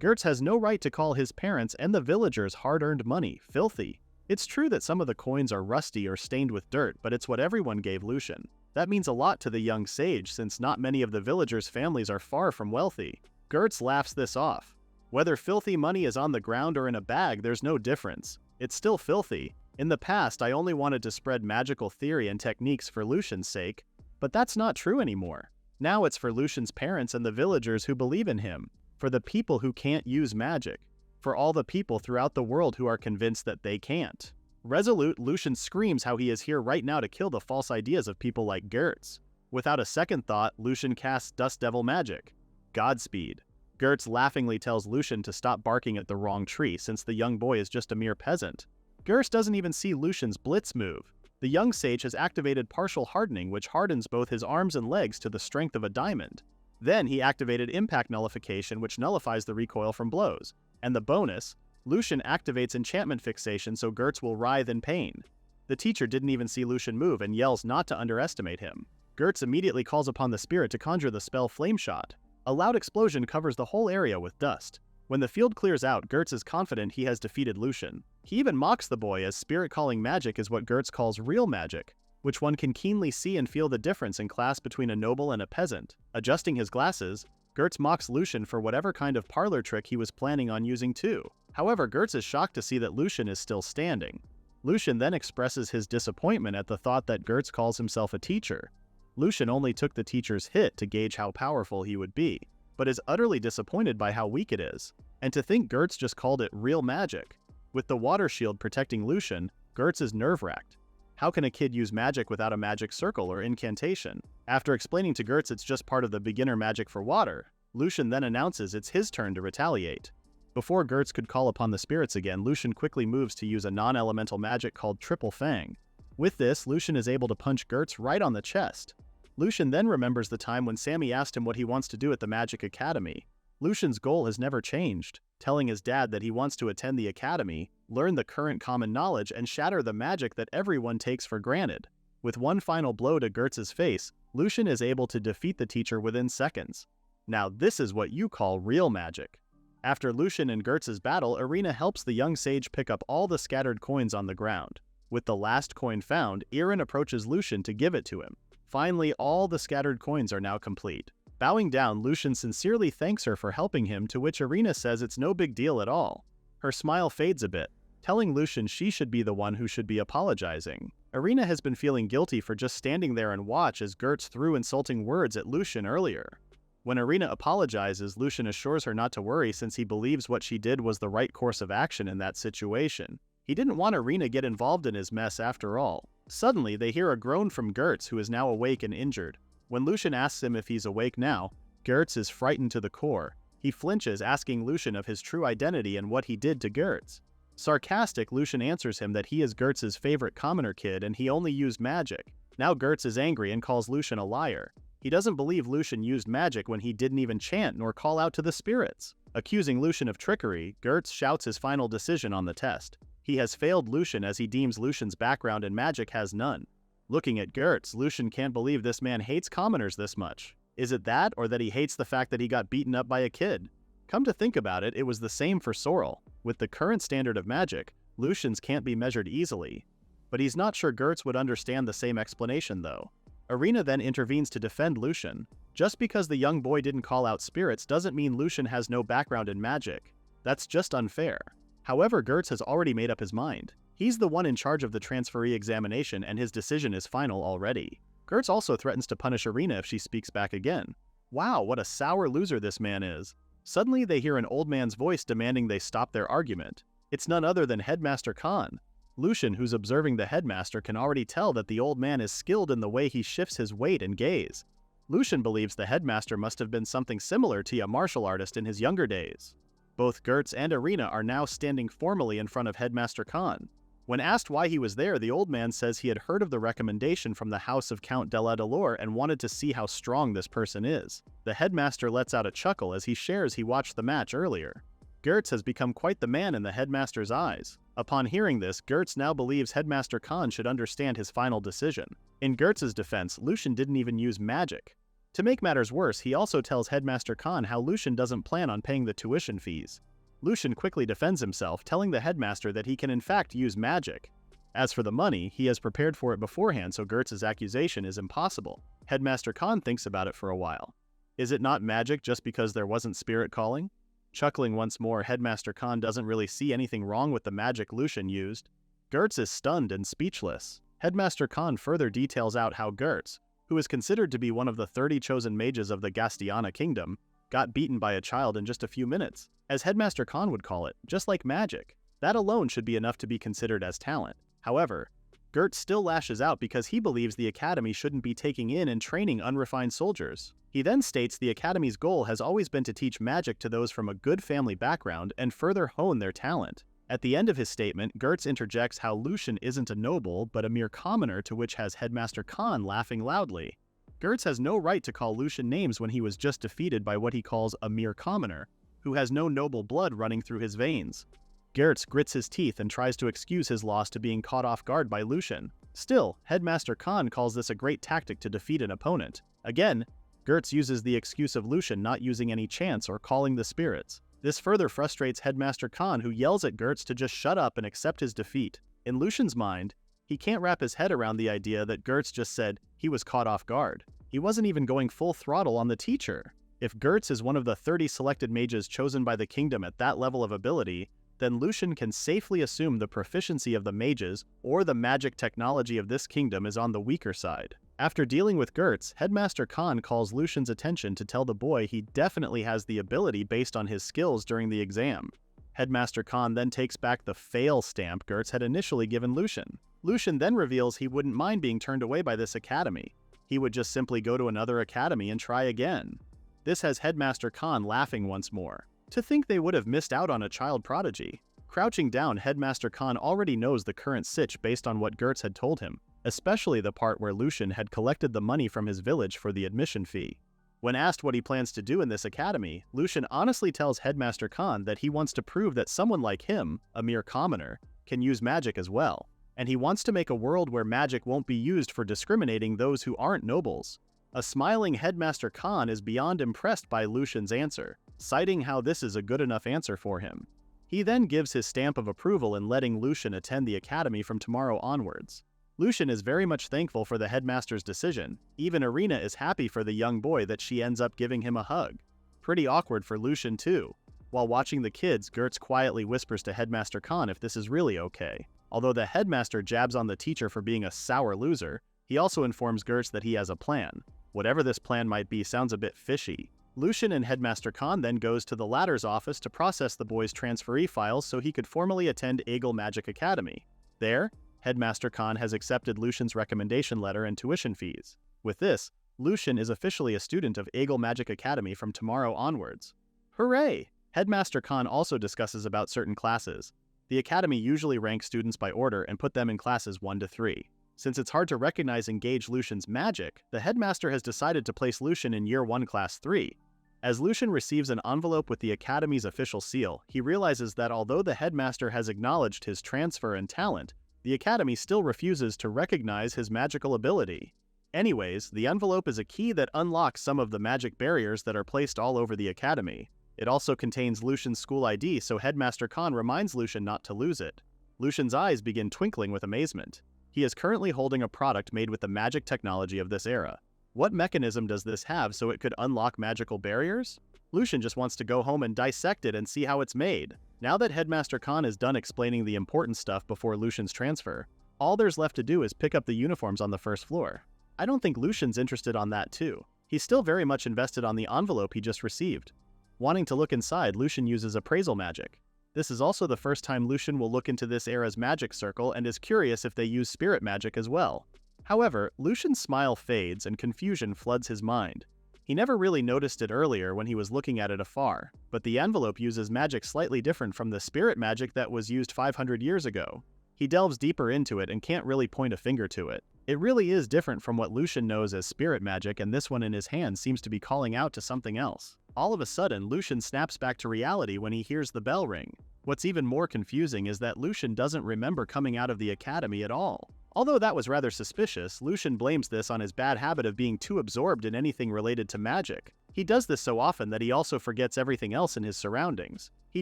S1: Gertz has no right to call his parents and the villagers' hard-earned money filthy. It's true that some of the coins are rusty or stained with dirt, but it's what everyone gave Lucien. That means a lot to the young sage, since not many of the villagers' families are far from wealthy. Gertz laughs this off. Whether filthy money is on the ground or in a bag, there's no difference. It's still filthy. In the past, I only wanted to spread magical theory and techniques for Lucien's sake, but that's not true anymore. Now it's for Lucien's parents and the villagers who believe in him, for the people who can't use magic, for all the people throughout the world who are convinced that they can't. Resolute, Lucien screams how he is here right now to kill the false ideas of people like Gertz. Without a second thought, Lucien casts Dust Devil magic. Godspeed. Gertz laughingly tells Lucien to stop barking at the wrong tree since the young boy is just a mere peasant. Gertz doesn't even see Lucien's blitz move. The young sage has activated partial hardening, which hardens both his arms and legs to the strength of a diamond. Then he activated impact nullification, which nullifies the recoil from blows. And the bonus, Lucien activates enchantment fixation so Gertz will writhe in pain. The teacher didn't even see Lucien move and yells not to underestimate him. Gertz immediately calls upon the spirit to conjure the spell Flame Shot. A loud explosion covers the whole area with dust. When the field clears out, Gertz is confident he has defeated Lucien. He even mocks the boy, as spirit calling magic is what Gertz calls real magic, which one can keenly see and feel the difference in class between a noble and a peasant. Adjusting his glasses, Gertz mocks Lucien for whatever kind of parlor trick he was planning on using too. However, Gertz is shocked to see that Lucien is still standing. Lucien then expresses his disappointment at the thought that Gertz calls himself a teacher. Lucien only took the teacher's hit to gauge how powerful he would be, but is utterly disappointed by how weak it is. And to think Gertz just called it real magic. With the water shield protecting Lucien, Gertz is nerve-wracked. How can a kid use magic without a magic circle or incantation? After explaining to Gertz it's just part of the beginner magic for water, Lucien then announces it's his turn to retaliate. Before Gertz could call upon the spirits again, Lucien quickly moves to use a non-elemental magic called Triple Fang. With this, Lucien is able to punch Gertz right on the chest. Lucien then remembers the time when Sammy asked him what he wants to do at the Magic Academy. Lucien's goal has never changed, telling his dad that he wants to attend the academy, learn the current common knowledge, and shatter the magic that everyone takes for granted. With one final blow to Gertz's face, Lucien is able to defeat the teacher within seconds. Now this is what you call real magic. After Lucien and Gertz's battle, Irina helps the young sage pick up all the scattered coins on the ground. With the last coin found, Irin approaches Lucien to give it to him. Finally, all the scattered coins are now complete. Bowing down, Lucien sincerely thanks her for helping him, to which Irina says it's no big deal at all. Her smile fades a bit, telling Lucien she should be the one who should be apologizing. Irina has been feeling guilty for just standing there and watch as Gertz threw insulting words at Lucien earlier. When Irina apologizes, Lucien assures her not to worry since he believes what she did was the right course of action in that situation. He didn't want Irina to get involved in his mess after all. Suddenly, they hear a groan from Gertz, who is now awake and injured. When Lucien asks him if he's awake now, Gertz is frightened to the core. He flinches, asking Lucien of his true identity and what he did to Gertz. Sarcastic, Lucien answers him that he is Gertz's favorite commoner kid and he only used magic. Now Gertz is angry and calls Lucien a liar. He doesn't believe Lucien used magic when he didn't even chant nor call out to the spirits. Accusing Lucien of trickery, Gertz shouts his final decision on the test. He has failed Lucien as he deems Lucien's background in magic has none. Looking at Gertz, Lucien can't believe this man hates commoners this much. Is it that, or that he hates the fact that he got beaten up by a kid? Come to think about it, it was the same for Sorrel. With the current standard of magic, Lucien's can't be measured easily. But he's not sure Gertz would understand the same explanation though. Irina then intervenes to defend Lucien. Just because the young boy didn't call out spirits doesn't mean Lucien has no background in magic. That's just unfair. However, Gertz has already made up his mind. He's the one in charge of the transferee examination and his decision is final already. Gertz also threatens to punish Irina if she speaks back again. Wow, what a sour loser this man is. Suddenly they hear an old man's voice demanding they stop their argument. It's none other than Headmaster Khan. Lucien, who's observing the headmaster, can already tell that the old man is skilled in the way he shifts his weight and gaze. Lucien believes the headmaster must have been something similar to a martial artist in his younger days. Both Gertz and Irina are now standing formally in front of Headmaster Khan. When asked why he was there, the old man says he had heard of the recommendation from the house of Count de la Delore and wanted to see how strong this person is. The headmaster lets out a chuckle as he shares he watched the match earlier. Gertz has become quite the man in the headmaster's eyes. Upon hearing this, Gertz now believes Headmaster Khan should understand his final decision. In Gertz's defense, Lucien didn't even use magic. To make matters worse, he also tells Headmaster Khan how Lucien doesn't plan on paying the tuition fees. Lucien quickly defends himself, telling the headmaster that he can in fact use magic. As for the money, he has prepared for it beforehand, so Gertz's accusation is impossible. Headmaster Khan thinks about it for a while. Is it not magic just because there wasn't spirit calling? Chuckling once more, Headmaster Khan doesn't really see anything wrong with the magic Lucien used. Gertz is stunned and speechless. Headmaster Khan further details out how Gertz, who is considered to be one of the 30 chosen mages of the Gastiana kingdom, got beaten by a child in just a few minutes, as Headmaster Khan would call it, just like magic. That alone should be enough to be considered as talent. However, Gertz still lashes out because he believes the academy shouldn't be taking in and training unrefined soldiers. He then states the academy's goal has always been to teach magic to those from a good family background and further hone their talent. At the end of his statement, Gertz interjects how Lucien isn't a noble but a mere commoner, to which has Headmaster Khan laughing loudly. Gertz has no right to call Lucien names when he was just defeated by what he calls a mere commoner, who has no noble blood running through his veins. Gertz grits his teeth and tries to excuse his loss to being caught off guard by Lucien. Still, Headmaster Khan calls this a great tactic to defeat an opponent. Again, Gertz uses the excuse of Lucien not using any chants or calling the spirits. This further frustrates Headmaster Khan, who yells at Gertz to just shut up and accept his defeat. In Lucien's mind, he can't wrap his head around the idea that Gertz just said he was caught off guard. He wasn't even going full throttle on the teacher. If Gertz is one of the 30 selected mages chosen by the kingdom at that level of ability, then Lucien can safely assume the proficiency of the mages or the magic technology of this kingdom is on the weaker side. After dealing with Gertz, Headmaster Khan calls Lucien's attention to tell the boy he definitely has the ability based on his skills during the exam. Headmaster Khan then takes back the fail stamp Gertz had initially given Lucien. Lucien then reveals he wouldn't mind being turned away by this academy. He would just simply go to another academy and try again. This has Headmaster Khan laughing once more. To think they would have missed out on a child prodigy. Crouching down, Headmaster Khan already knows the current sitch based on what Gertz had told him, especially the part where Lucien had collected the money from his village for the admission fee. When asked what he plans to do in this academy, Lucien honestly tells Headmaster Khan that he wants to prove that someone like him, a mere commoner, can use magic as well, and he wants to make a world where magic won't be used for discriminating those who aren't nobles. A smiling Headmaster Khan is beyond impressed by Lucien's answer, citing how this is a good enough answer for him. He then gives his stamp of approval in letting Lucien attend the academy from tomorrow onwards. Lucien is very much thankful for the headmaster's decision. Even Irina is happy for the young boy that she ends up giving him a hug. Pretty awkward for Lucien too. While watching the kids, Gertz quietly whispers to Headmaster Khan if this is really okay. Although the headmaster jabs on the teacher for being a sour loser, he also informs Gertz that he has a plan. Whatever this plan might be sounds a bit fishy. Lucien and Headmaster Khan then goes to the latter's office to process the boy's transferee files so he could formally attend Eagle Magic Academy. There, Headmaster Khan has accepted Lucien's recommendation letter and tuition fees. With this, Lucien is officially a student of Eagle Magic Academy from tomorrow onwards. Hooray! Headmaster Khan also discusses about certain classes. The academy usually ranks students by order and put them in classes 1 to 3. Since it's hard to recognize and gauge Lucien's magic, the headmaster has decided to place Lucien in Year 1 Class 3. As Lucien receives an envelope with the academy's official seal, he realizes that although the headmaster has acknowledged his transfer and talent, the academy still refuses to recognize his magical ability. Anyways, the envelope is a key that unlocks some of the magic barriers that are placed all over the academy. It also contains Lucien's school ID, so Headmaster Khan reminds Lucien not to lose it. Lucien's eyes begin twinkling with amazement. He is currently holding a product made with the magic technology of this era. What mechanism does this have so it could unlock magical barriers? Lucien just wants to go home and dissect it and see how it's made. Now that Headmaster Khan is done explaining the important stuff before Lucien's transfer, all there's left to do is pick up the uniforms on the first floor. I don't think Lucien's interested on that too. He's still very much invested on the envelope he just received. Wanting to look inside, Lucien uses appraisal magic. This is also the first time Lucien will look into this era's magic circle and is curious if they use spirit magic as well. However, Lucien's smile fades and confusion floods his mind. He never really noticed it earlier when he was looking at it afar, but the envelope uses magic slightly different from the spirit magic that was used 500 years ago. He delves deeper into it and can't really point a finger to it. It really is different from what Lucien knows as spirit magic, and this one in his hand seems to be calling out to something else. All of a sudden, Lucien snaps back to reality when he hears the bell ring. What's even more confusing is that Lucien doesn't remember coming out of the academy at all. Although that was rather suspicious, Lucien blames this on his bad habit of being too absorbed in anything related to magic. He does this so often that he also forgets everything else in his surroundings. He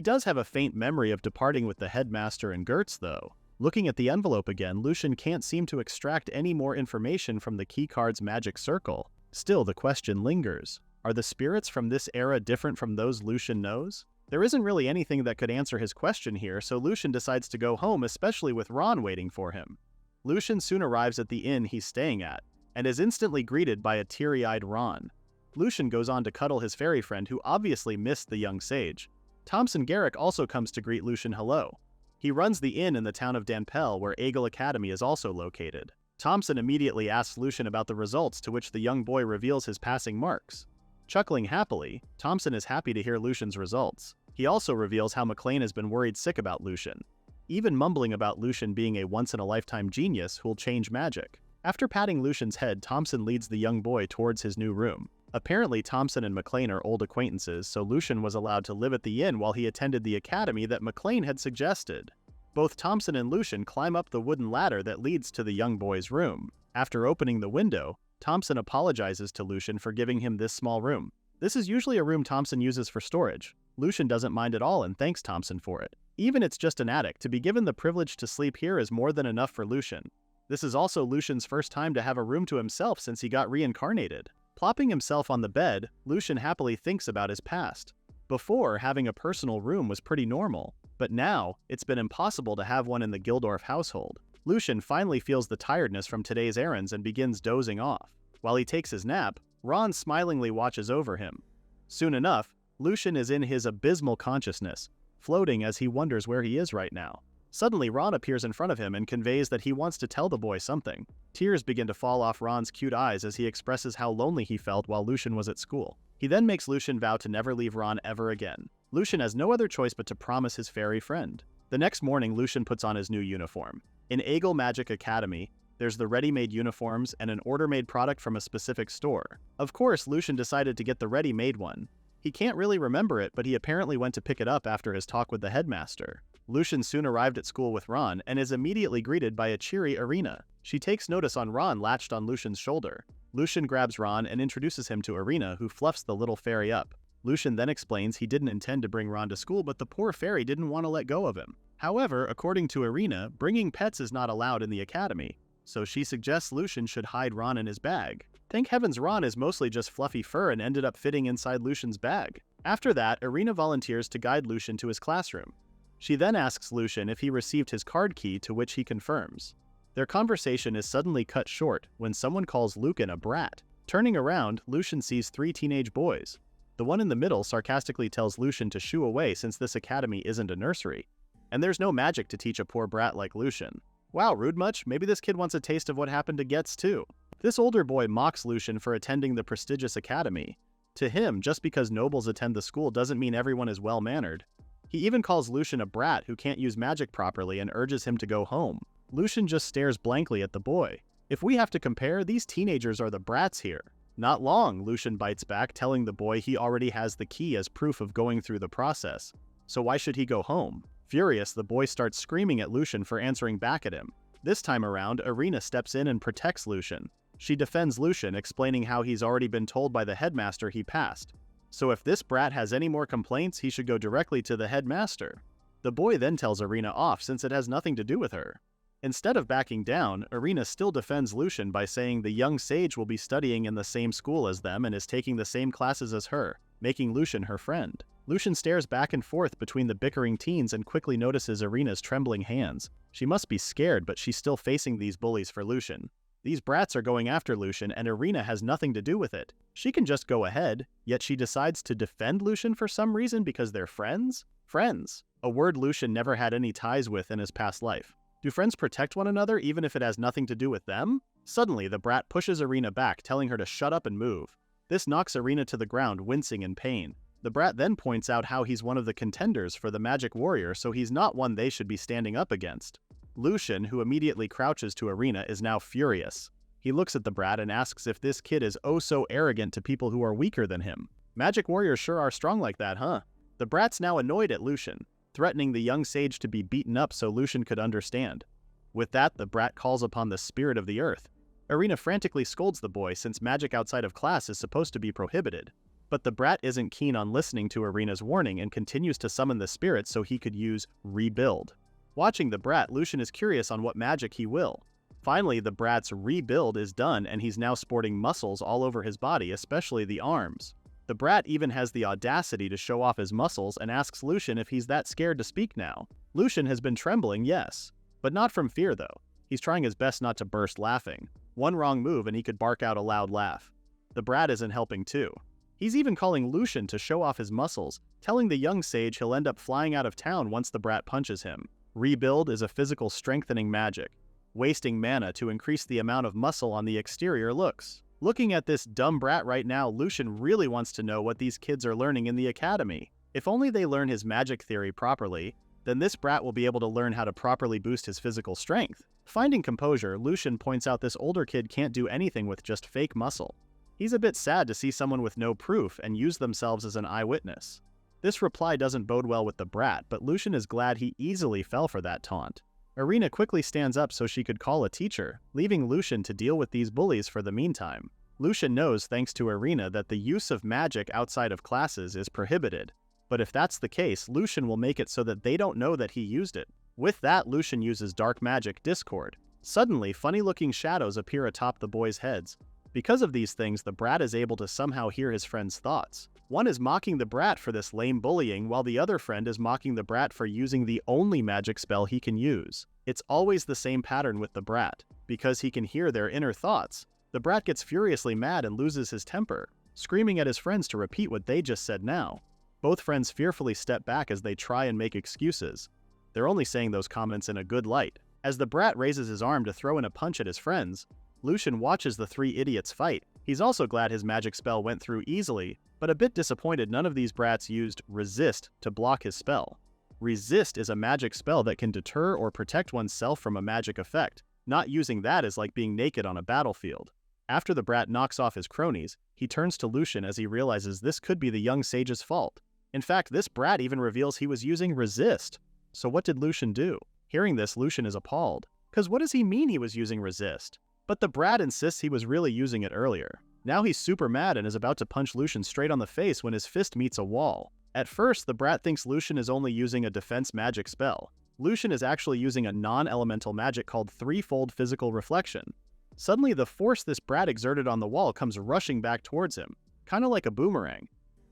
S1: does have a faint memory of departing with the headmaster and Gertz though. Looking at the envelope again, Lucien can't seem to extract any more information from the keycard's magic circle. Still, the question lingers. Are the spirits from this era different from those Lucien knows? There isn't really anything that could answer his question here, so Lucien decides to go home, especially with Ron waiting for him. Lucien soon arrives at the inn he's staying at, and is instantly greeted by a teary-eyed Ron. Lucien goes on to cuddle his fairy friend who obviously missed the young sage. Thompson Garrick also comes to greet Lucien hello. He runs the inn in the town of Danpel, where Eagle Academy is also located. Thompson immediately asks Lucien about the results, to which the young boy reveals his passing marks. Chuckling happily, Thompson is happy to hear Lucien's results. He also reveals how McLean has been worried sick about Lucien, even mumbling about Lucien being a once-in-a-lifetime genius who'll change magic. After patting Lucien's head, Thompson leads the young boy towards his new room. Apparently, Thompson and McLean are old acquaintances, so Lucien was allowed to live at the inn while he attended the academy that McLean had suggested. Both Thompson and Lucien climb up the wooden ladder that leads to the young boy's room. After opening the window, Thompson apologizes to Lucien for giving him this small room. This is usually a room Thompson uses for storage. Lucien doesn't mind at all and thanks Thompson for it. Even it's just an attic, to be given the privilege to sleep here is more than enough for Lucien. This is also Lucien's first time to have a room to himself since he got reincarnated. Plopping himself on the bed, Lucien happily thinks about his past. Before, having a personal room was pretty normal, but now, it's been impossible to have one in the Gildorf household. Lucien finally feels the tiredness from today's errands and begins dozing off. While he takes his nap, Ron smilingly watches over him. Soon enough, Lucien is in his abysmal consciousness, floating as he wonders where he is right now. Suddenly, Ron appears in front of him and conveys that he wants to tell the boy something. Tears begin to fall off Ron's cute eyes as he expresses how lonely he felt while Lucien was at school. He then makes Lucien vow to never leave Ron ever again. Lucien has no other choice but to promise his fairy friend. The next morning, Lucien puts on his new uniform. In Eagle Magic Academy, there's the ready-made uniforms and an order-made product from a specific store. Of course, Lucien decided to get the ready-made one. He can't really remember it, but he apparently went to pick it up after his talk with the headmaster. Lucien soon arrived at school with Ron and is immediately greeted by a cheery Irina. She takes notice on Ron latched on Lucien's shoulder. Lucien grabs Ron and introduces him to Irina, who fluffs the little fairy up. Lucien then explains he didn't intend to bring Ron to school, but the poor fairy didn't want to let go of him. However, according to Irina, bringing pets is not allowed in the academy, so she suggests Lucien should hide Ron in his bag. Thank heavens Ron is mostly just fluffy fur and ended up fitting inside Lucien's bag. After that, Irina volunteers to guide Lucien to his classroom. She then asks Lucien if he received his card key, to which he confirms. Their conversation is suddenly cut short when someone calls Lucien a brat. Turning around, Lucien sees 3 teenage boys. The one in the middle sarcastically tells Lucien to shoo away since this academy isn't a nursery, and there's no magic to teach a poor brat like Lucien. Wow, rude much? Maybe this kid wants a taste of what happened to Getz too. This older boy mocks Lucien for attending the prestigious academy. To him, just because nobles attend the school doesn't mean everyone is well-mannered. He even calls Lucien a brat who can't use magic properly and urges him to go home. Lucien just stares blankly at the boy. If we have to compare, these teenagers are the brats here. Not long, Lucien bites back, telling the boy he already has the key as proof of going through the process. So why should he go home? Furious, the boy starts screaming at Lucien for answering back at him. This time around, Irina steps in and protects Lucien. She defends Lucien, explaining how he's already been told by the headmaster he passed. So if this brat has any more complaints, he should go directly to the headmaster. The boy then tells Irina off since it has nothing to do with her. Instead of backing down, Irina still defends Lucien by saying the young sage will be studying in the same school as them and is taking the same classes as her, making Lucien her friend. Lucien stares back and forth between the bickering teens and quickly notices Irina's trembling hands. She must be scared, but she's still facing these bullies for Lucien. These brats are going after Lucien and Irina has nothing to do with it. She can just go ahead, yet she decides to defend Lucien for some reason because they're friends? Friends, a word Lucien never had any ties with in his past life. Do friends protect one another even if it has nothing to do with them? Suddenly, the brat pushes Irina back, telling her to shut up and move. This knocks Irina to the ground, wincing in pain. The brat then points out how he's one of the contenders for the magic warrior, so he's not one they should be standing up against. Lucien, who immediately crouches to Irina, is now furious. He looks at the brat and asks if this kid is oh so arrogant to people who are weaker than him. Magic warriors sure are strong like that, huh? The brat's now annoyed at Lucien, threatening the young sage to be beaten up so Lucien could understand. With that, the brat calls upon the spirit of the earth. Irina frantically scolds the boy since magic outside of class is supposed to be prohibited. But the brat isn't keen on listening to Irina's warning and continues to summon the spirit so he could use rebuild. Watching the brat, Lucien is curious on what magic he will. Finally, the brat's rebuild is done and he's now sporting muscles all over his body, especially the arms. The brat even has the audacity to show off his muscles and asks Lucien if he's that scared to speak now. Lucien has been trembling, yes, but not from fear though. He's trying his best not to burst laughing. One wrong move and he could bark out a loud laugh. The brat isn't helping too. He's even calling Lucien to show off his muscles, telling the young sage he'll end up flying out of town once the brat punches him. Rebuild is a physical strengthening magic, wasting mana to increase the amount of muscle on the exterior looks. Looking at this dumb brat right now, Lucien really wants to know what these kids are learning in the academy. If only they learn his magic theory properly, then this brat will be able to learn how to properly boost his physical strength. Finding composure, Lucien points out this older kid can't do anything with just fake muscle. He's a bit sad to see someone with no proof and use themselves as an eyewitness. This reply doesn't bode well with the brat, but Lucien is glad he easily fell for that taunt. Irina quickly stands up so she could call a teacher, leaving Lucien to deal with these bullies for the meantime. Lucien knows, thanks to Irina, that the use of magic outside of classes is prohibited. But if that's the case, Lucien will make it so that they don't know that he used it. With that, Lucien uses dark magic Discord. Suddenly, funny-looking shadows appear atop the boys' heads. Because of these things, the brat is able to somehow hear his friend's thoughts. One is mocking the brat for this lame bullying, while the other friend is mocking the brat for using the only magic spell he can use. It's always the same pattern with the brat. Because he can hear their inner thoughts, the brat gets furiously mad and loses his temper, screaming at his friends to repeat what they just said now. Both friends fearfully step back as they try and make excuses. They're only saying those comments in a good light. As the brat raises his arm to throw in a punch at his friends, Lucien watches the three idiots fight. He's also glad his magic spell went through easily, but a bit disappointed none of these brats used resist to block his spell. Resist is a magic spell that can deter or protect oneself from a magic effect. Not using that is like being naked on a battlefield. After the brat knocks off his cronies, he turns to Lucien as he realizes this could be the young sage's fault. In fact, this brat even reveals he was using resist. So what did Lucien do? Hearing this, Lucien is appalled. Cause what does he mean he was using resist? But the brat insists he was really using it earlier. Now he's super mad and is about to punch Lucien straight on the face when his fist meets a wall. At first, the brat thinks Lucien is only using a defense magic spell. Lucien is actually using a non-elemental magic called threefold physical reflection. Suddenly, the force this brat exerted on the wall comes rushing back towards him, kinda like a boomerang.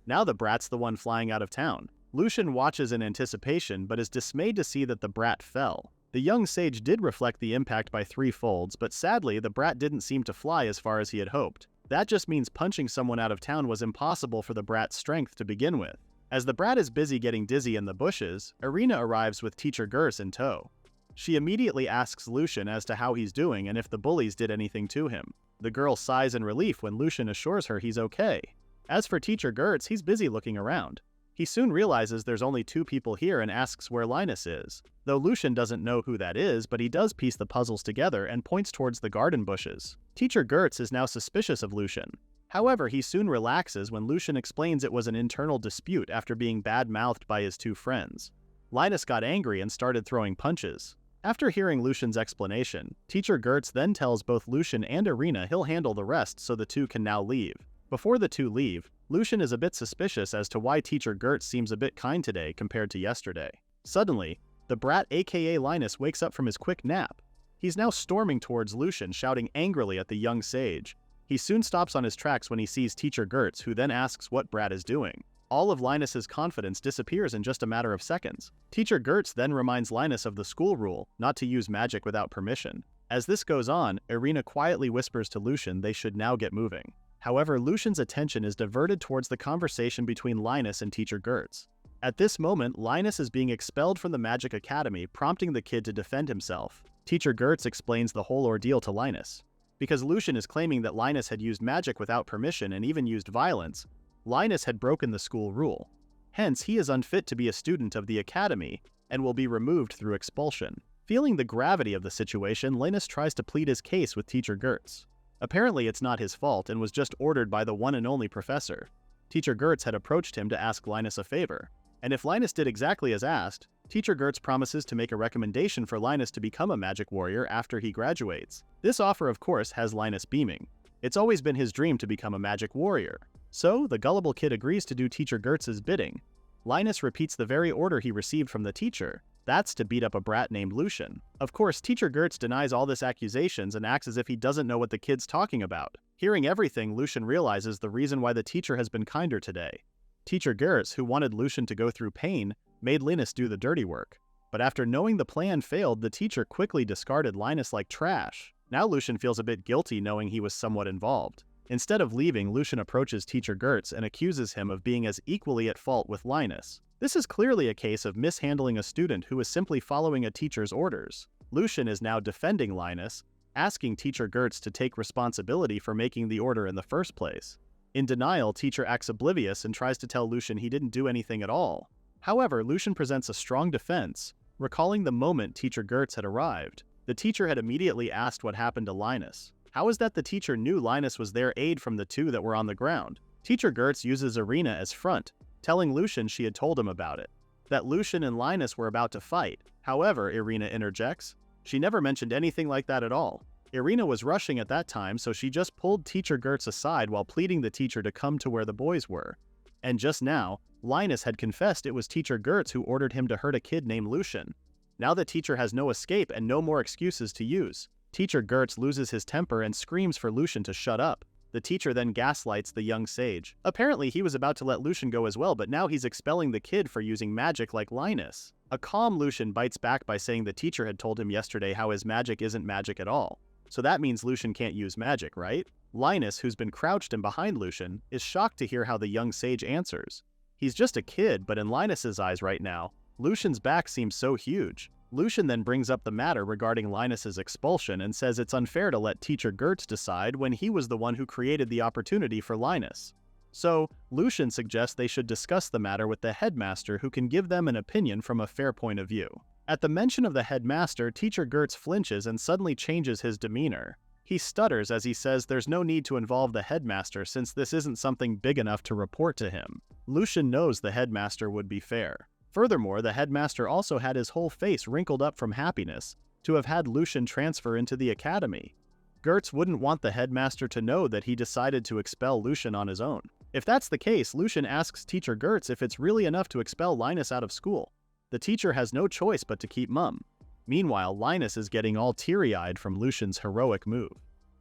S1: Now the brat's the one flying out of town. Lucien watches in anticipation, but is dismayed to see that the brat fell. The young sage did reflect the impact by 3 folds, but sadly, the brat didn't seem to fly as far as he had hoped. That just means punching someone out of town was impossible for the brat's strength to begin with. As the brat is busy getting dizzy in the bushes, Irina arrives with Teacher Gers in tow. She immediately asks Lucien as to how he's doing and if the bullies did anything to him. The girl sighs in relief when Lucien assures her he's okay. As for Teacher Gers, he's busy looking around. He soon realizes there's only 2 people here and asks where Linus is. Though Lucien doesn't know who that is, but he does piece the puzzles together and points towards the garden bushes. Teacher Gers is now suspicious of Lucien. However, he soon relaxes when Lucien explains it was an internal dispute after being bad-mouthed by his 2 friends. Linus got angry and started throwing punches. After hearing Lucien's explanation, Teacher Gers then tells both Lucien and Irina he'll handle the rest so the 2 can now leave. Before the 2 leave, Lucien is a bit suspicious as to why Teacher Gers seems a bit kind today compared to yesterday. Suddenly, the brat aka Linus wakes up from his quick nap. He's now storming towards Lucien, shouting angrily at the young sage. He soon stops on his tracks when he sees Teacher Gers, who then asks what brat is doing. All of Linus's confidence disappears in just a matter of seconds. Teacher Gers then reminds Linus of the school rule, not to use magic without permission. As this goes on, Irina quietly whispers to Lucien they should now get moving. However, Lucien's attention is diverted towards the conversation between Linus and Teacher Gers. At this moment, Linus is being expelled from the Magic Academy, prompting the kid to defend himself. Teacher Gers explains the whole ordeal to Linus. Because Lucien is claiming that Linus had used magic without permission and even used violence, Linus had broken the school rule. Hence, he is unfit to be a student of the academy and will be removed through expulsion. Feeling the gravity of the situation, Linus tries to plead his case with Teacher Gers. Apparently, it's not his fault and was just ordered by the one and only professor. Teacher Gers had approached him to ask Linus a favor, and if Linus did exactly as asked, Teacher Gers promises to make a recommendation for Linus to become a magic warrior after he graduates. This offer, of course, has Linus beaming. It's always been his dream to become a magic warrior. So, the gullible kid agrees to do Teacher Gers' bidding. Linus repeats the very order he received from the teacher. That's to beat up a brat named Lucien. Of course, Teacher Gers denies all this accusations and acts as if he doesn't know what the kid's talking about. Hearing everything, Lucien realizes the reason why the teacher has been kinder today. Teacher Gers, who wanted Lucien to go through pain, made Linus do the dirty work. But after knowing the plan failed, the teacher quickly discarded Linus like trash. Now Lucien feels a bit guilty knowing he was somewhat involved. Instead of leaving, Lucien approaches Teacher Gers and accuses him of being as equally at fault with Linus. This is clearly a case of mishandling a student who is simply following a teacher's orders. Lucien is now defending Linus, asking Teacher Gers to take responsibility for making the order in the first place. In denial, Teacher acts oblivious and tries to tell Lucien he didn't do anything at all. However, Lucien presents a strong defense, recalling the moment Teacher Gers had arrived. The teacher had immediately asked what happened to Linus. How is that the teacher knew Linus was their aide from the 2 that were on the ground? Teacher Gers uses Irina as front, telling Lucien she had told him about it. That Lucien and Linus were about to fight. However, Irina interjects, she never mentioned anything like that at all. Irina was rushing at that time, so she just pulled Teacher Gers aside while pleading the teacher to come to where the boys were. And just now, Linus had confessed it was Teacher Gers who ordered him to hurt a kid named Lucien. Now the teacher has no escape and no more excuses to use. Teacher Gers loses his temper and screams for Lucien to shut up. The teacher then gaslights the young sage. Apparently he was about to let Lucien go as well, but now he's expelling the kid for using magic like Linus. A calm Lucien bites back by saying the teacher had told him yesterday how his magic isn't magic at all. So that means Lucien can't use magic, right? Linus, who's been crouched in behind Lucien, is shocked to hear how the young sage answers. He's just a kid, but in Linus's eyes right now, Lucian's back seems so huge. Lucian then brings up the matter regarding Linus's expulsion and says it's unfair to let teacher Gertz decide when he was the one who created the opportunity for Linus. So, Lucian suggests they should discuss the matter with the headmaster, who can give them an opinion from a fair point of view. At the mention of the headmaster, teacher Gertz flinches and suddenly changes his demeanor. He stutters as he says there's no need to involve the headmaster since this isn't something big enough to report to him. Lucian knows the headmaster would be fair. Furthermore, the headmaster also had his whole face wrinkled up from happiness to have had Lucian transfer into the academy. Gertz wouldn't want the headmaster to know that he decided to expel Lucian on his own. If that's the case, Lucian asks teacher Gertz if it's really enough to expel Linus out of school. The teacher has no choice but to keep mum. Meanwhile, Linus is getting all teary-eyed from Lucian's heroic move.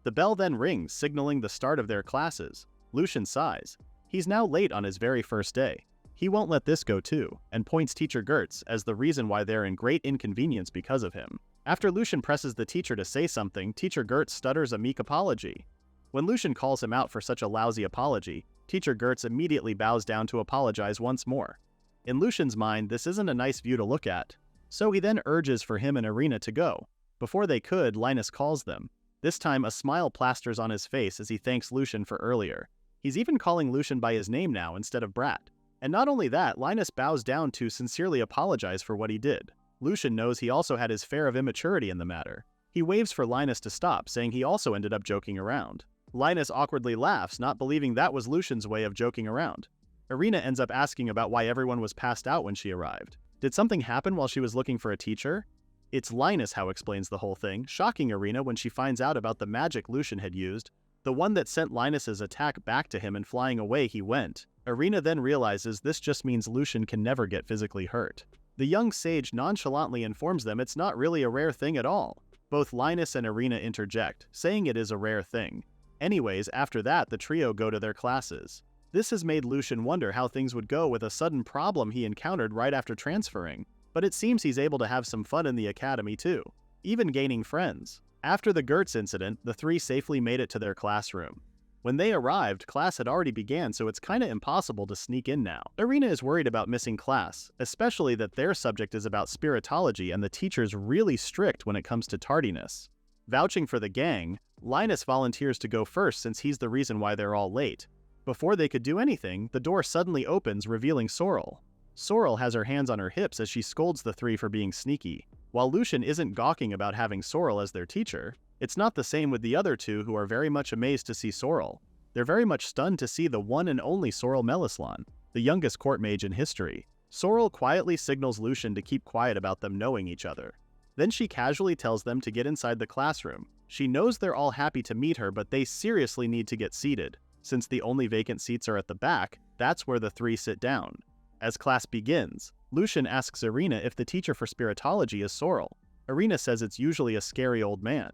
S1: The bell then rings, signaling the start of their classes. Lucian sighs. He's now late on his very first day. He won't let this go too, and points teacher Gertz as the reason why they're in great inconvenience because of him. After Lucian presses the teacher to say something, teacher Gertz stutters a meek apology. When Lucian calls him out for such a lousy apology, teacher Gertz immediately bows down to apologize once more. In Lucian's mind, this isn't a nice view to look at, so he then urges for him and Irina to go. Before they could, Linus calls them. This time, a smile plasters on his face as he thanks Lucian for earlier. He's even calling Lucian by his name now instead of Brat. And not only that, Linus bows down to sincerely apologize for what he did. Lucian knows he also had his share of immaturity in the matter. He waves for Linus to stop, saying he also ended up joking around. Linus awkwardly laughs, not believing that was Lucian's way of joking around. Irina ends up asking about why everyone was passed out when she arrived. Did something happen while she was looking for a teacher? It's Linus how explains the whole thing, shocking Irina when she finds out about the magic Lucian had used, the one that sent Linus's attack back to him and flying away he went. Irina then realizes this just means Lucian can never get physically hurt. The young sage nonchalantly informs them it's not really a rare thing at all. Both Linus and Irina interject, saying it is a rare thing. Anyways, after that, the trio go to their classes. This has made Lucian wonder how things would go with a sudden problem he encountered right after transferring, but it seems he's able to have some fun in the academy too, even gaining friends. After the Gertz incident, the three safely made it to their classroom. When they arrived, class had already began, so it's kinda impossible to sneak in now. Irina is worried about missing class, especially that their subject is about spiritology and the teacher's really strict when it comes to tardiness. Vouching for the gang, Linus volunteers to go first since he's the reason why they're all late. Before they could do anything, the door suddenly opens, revealing Sorrel. Sorrel has her hands on her hips as she scolds the three for being sneaky. While Lucian isn't gawking about having Sorrel as their teacher, it's not the same with the other two, who are very much amazed to see Sorrel. They're very much stunned to see the one and only Sorrel Melislan, the youngest court mage in history. Sorrel quietly signals Lucian to keep quiet about them knowing each other. Then she casually tells them to get inside the classroom. She knows they're all happy to meet her, but they seriously need to get seated. Since the only vacant seats are at the back, that's where the three sit down. As class begins, Lucian asks Irina if the teacher for spiritology is Sorrel. Irina says it's usually a scary old man.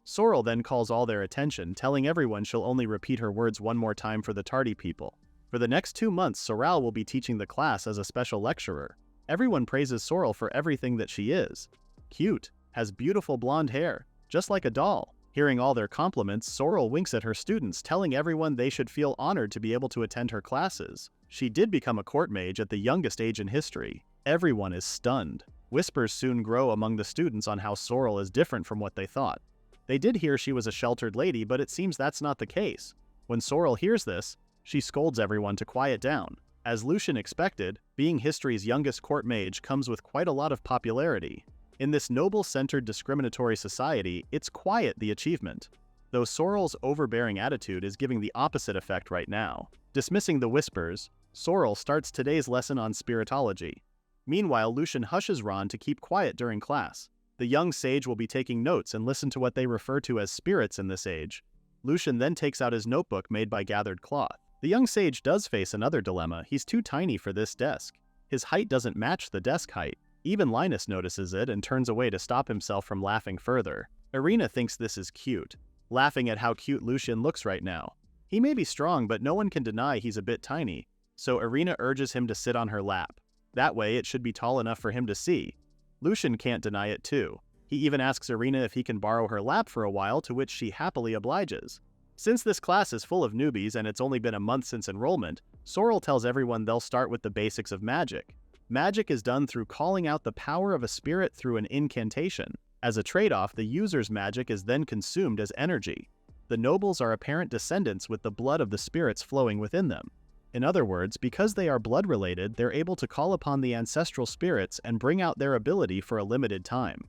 S1: Sorrel then calls all their attention, telling everyone she'll only repeat her words one more time for the tardy people. For the next 2 months, Sorrel will be teaching the class as a special lecturer. Everyone praises Sorrel for everything that she is. Cute, has beautiful blonde hair, just like a doll. Hearing all their compliments, Sorrel winks at her students, telling everyone they should feel honored to be able to attend her classes. She did become a court mage at the youngest age in history. Everyone is stunned. Whispers soon grow among the students on how Sorrel is different from what they thought. They did hear she was a sheltered lady, but it seems that's not the case. When Sorrel hears this, she scolds everyone to quiet down. As Lucian expected, being history's youngest court mage comes with quite a lot of popularity. In this noble-centered discriminatory society, it's quiet the achievement. Though Sorrel's overbearing attitude is giving the opposite effect right now. Dismissing the whispers, Sorrel starts today's lesson on spiritology. Meanwhile, Lucian hushes Ron to keep quiet during class. The young sage will be taking notes and listen to what they refer to as spirits in this age. Lucian then takes out his notebook made by gathered cloth. The young sage does face another dilemma. He's too tiny for this desk. His height doesn't match the desk height. Even Linus notices it and turns away to stop himself from laughing further. Irina thinks this is cute, laughing at how cute Lucian looks right now. He may be strong, but no one can deny he's a bit tiny, so Irina urges him to sit on her lap. That way it should be tall enough for him to see. Lucian can't deny it too. He even asks Irina if he can borrow her lap for a while, to which she happily obliges. Since this class is full of newbies and it's only been a month since enrollment, Sorrel tells everyone they'll start with the basics of magic. Magic is done through calling out the power of a spirit through an incantation. As a trade-off, the user's magic is then consumed as energy. The nobles are apparent descendants with the blood of the spirits flowing within them. In other words, because they are blood-related, they're able to call upon the ancestral spirits and bring out their ability for a limited time.